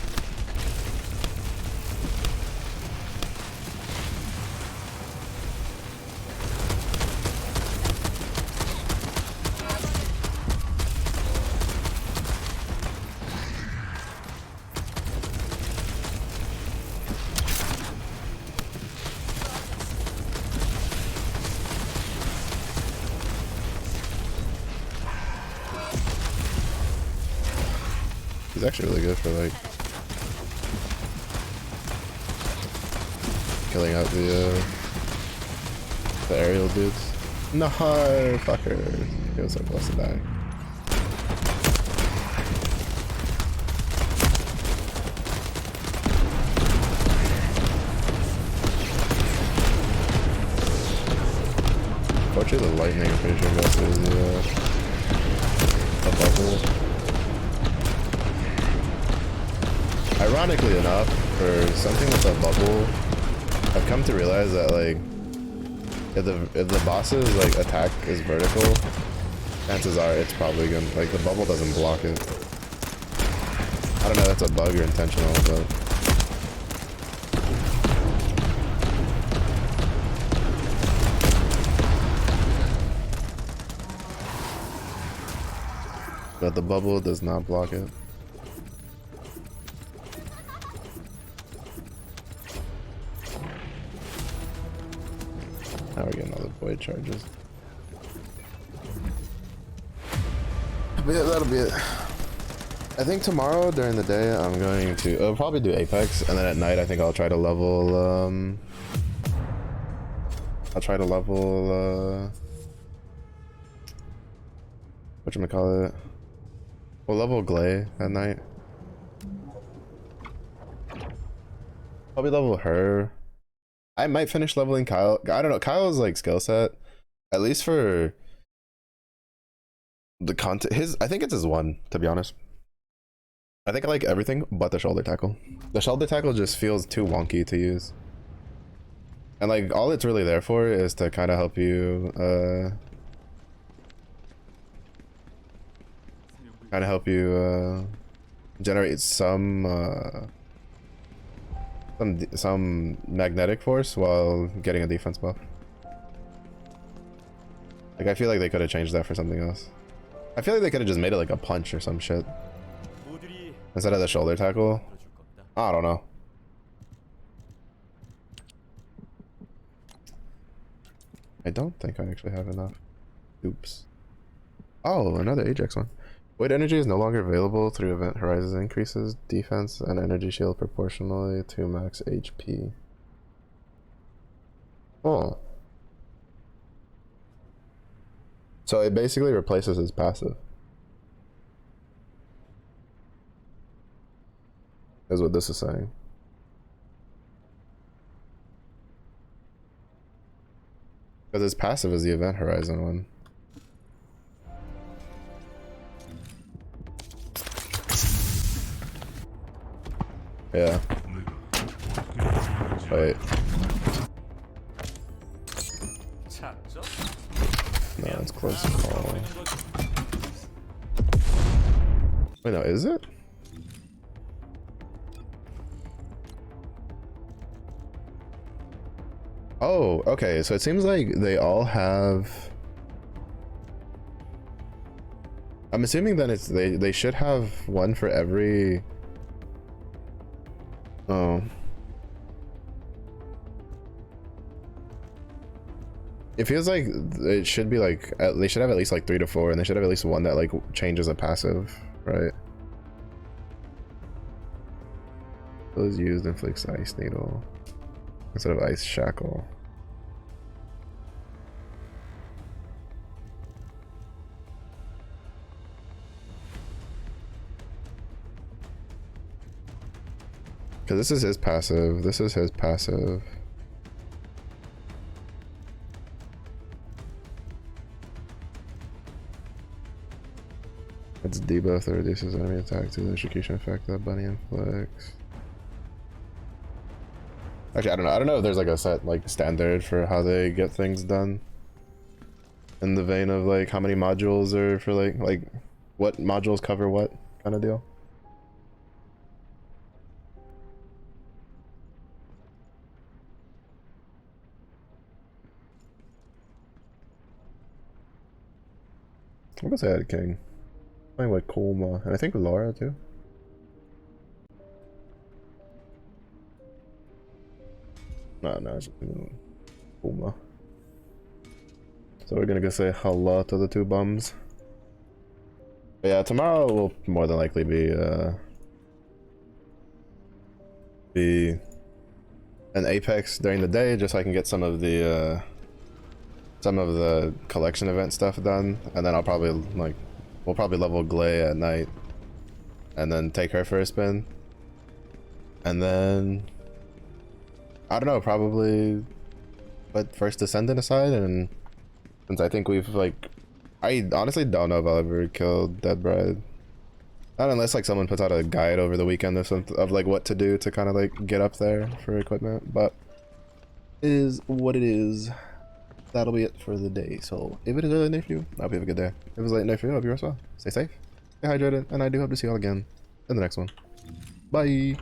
He's actually really good for like killing out the aerial dudes. No, fucker. He was so close to dying. Actually, the lightning, I'm pretty sure that's the bubble. Ironically enough, for something with a bubble, I've come to realize that like if the boss's like attack is vertical, chances are it's probably gonna like the bubble doesn't block it. I don't know if that's a bug or intentional, but the bubble does not block it. Now we're getting all the void charges. But yeah, that'll be it. I think tomorrow during the day I'm going to I'll probably do Apex, and then at night I think I'll try to level whatchamacallit? We'll level Glay at night. Probably level her. I might finish leveling Kyle. I don't know. Kyle's like skill set, at least for the content. I think it's his one, to be honest. I think I like everything but the shoulder tackle. The shoulder tackle just feels too wonky to use. And like all it's really there for is to kind of help you generate some magnetic force while getting a defense buff. Like I feel like they could have changed that for something else. I feel like they could have just made it like a punch or some shit instead of the shoulder tackle. I don't know. I don't think I actually have enough. Oops. Oh, another Ajax one. Void energy is no longer available through event horizons. Increases defense and energy shield proportionally to max HP. Oh. So it basically replaces his passive. Is what this is saying. Because his passive is the event horizon one. Yeah. Wait. No, it's close to call. Wait, no, is it? Oh, okay, so it seems like they all have... I'm assuming that it's they should have one for every... Oh. It feels like it should be like they should have at least like 3 to 4, and they should have at least one that like changes a passive, right? Those used inflicts ice needle instead of ice shackle. Because this is his passive. This is his passive. It's debuff that reduces enemy attack to the execution effect that bunny inflicts. Actually, I don't know. I don't know if there's like a set like standard for how they get things done. In the vein of like how many modules are for like what modules cover what kind of deal. I'm gonna say I had King. Playing with Kolma, and I think Laura too. No, it's Kolma. So we're gonna go say hello to the two bums. But yeah, tomorrow will more than likely be an Apex during the day, just so I can get some of the collection event stuff done, and then I'll probably we'll probably level Glay at night, and then take her for a spin, and then I don't know, probably put First Descendant aside and since I think we've like, I honestly don't know if I'll ever kill Dead Bride. Not unless like someone puts out a guide over the weekend or something of like what to do to kind of like get up there for equipment, but it is what it is. That'll be it for the day. So if it is early night for you, I hope you have a good day. If it's late night for you, I hope you rest well. Stay safe, stay hydrated, and I do hope to see you all again in the next one. Bye.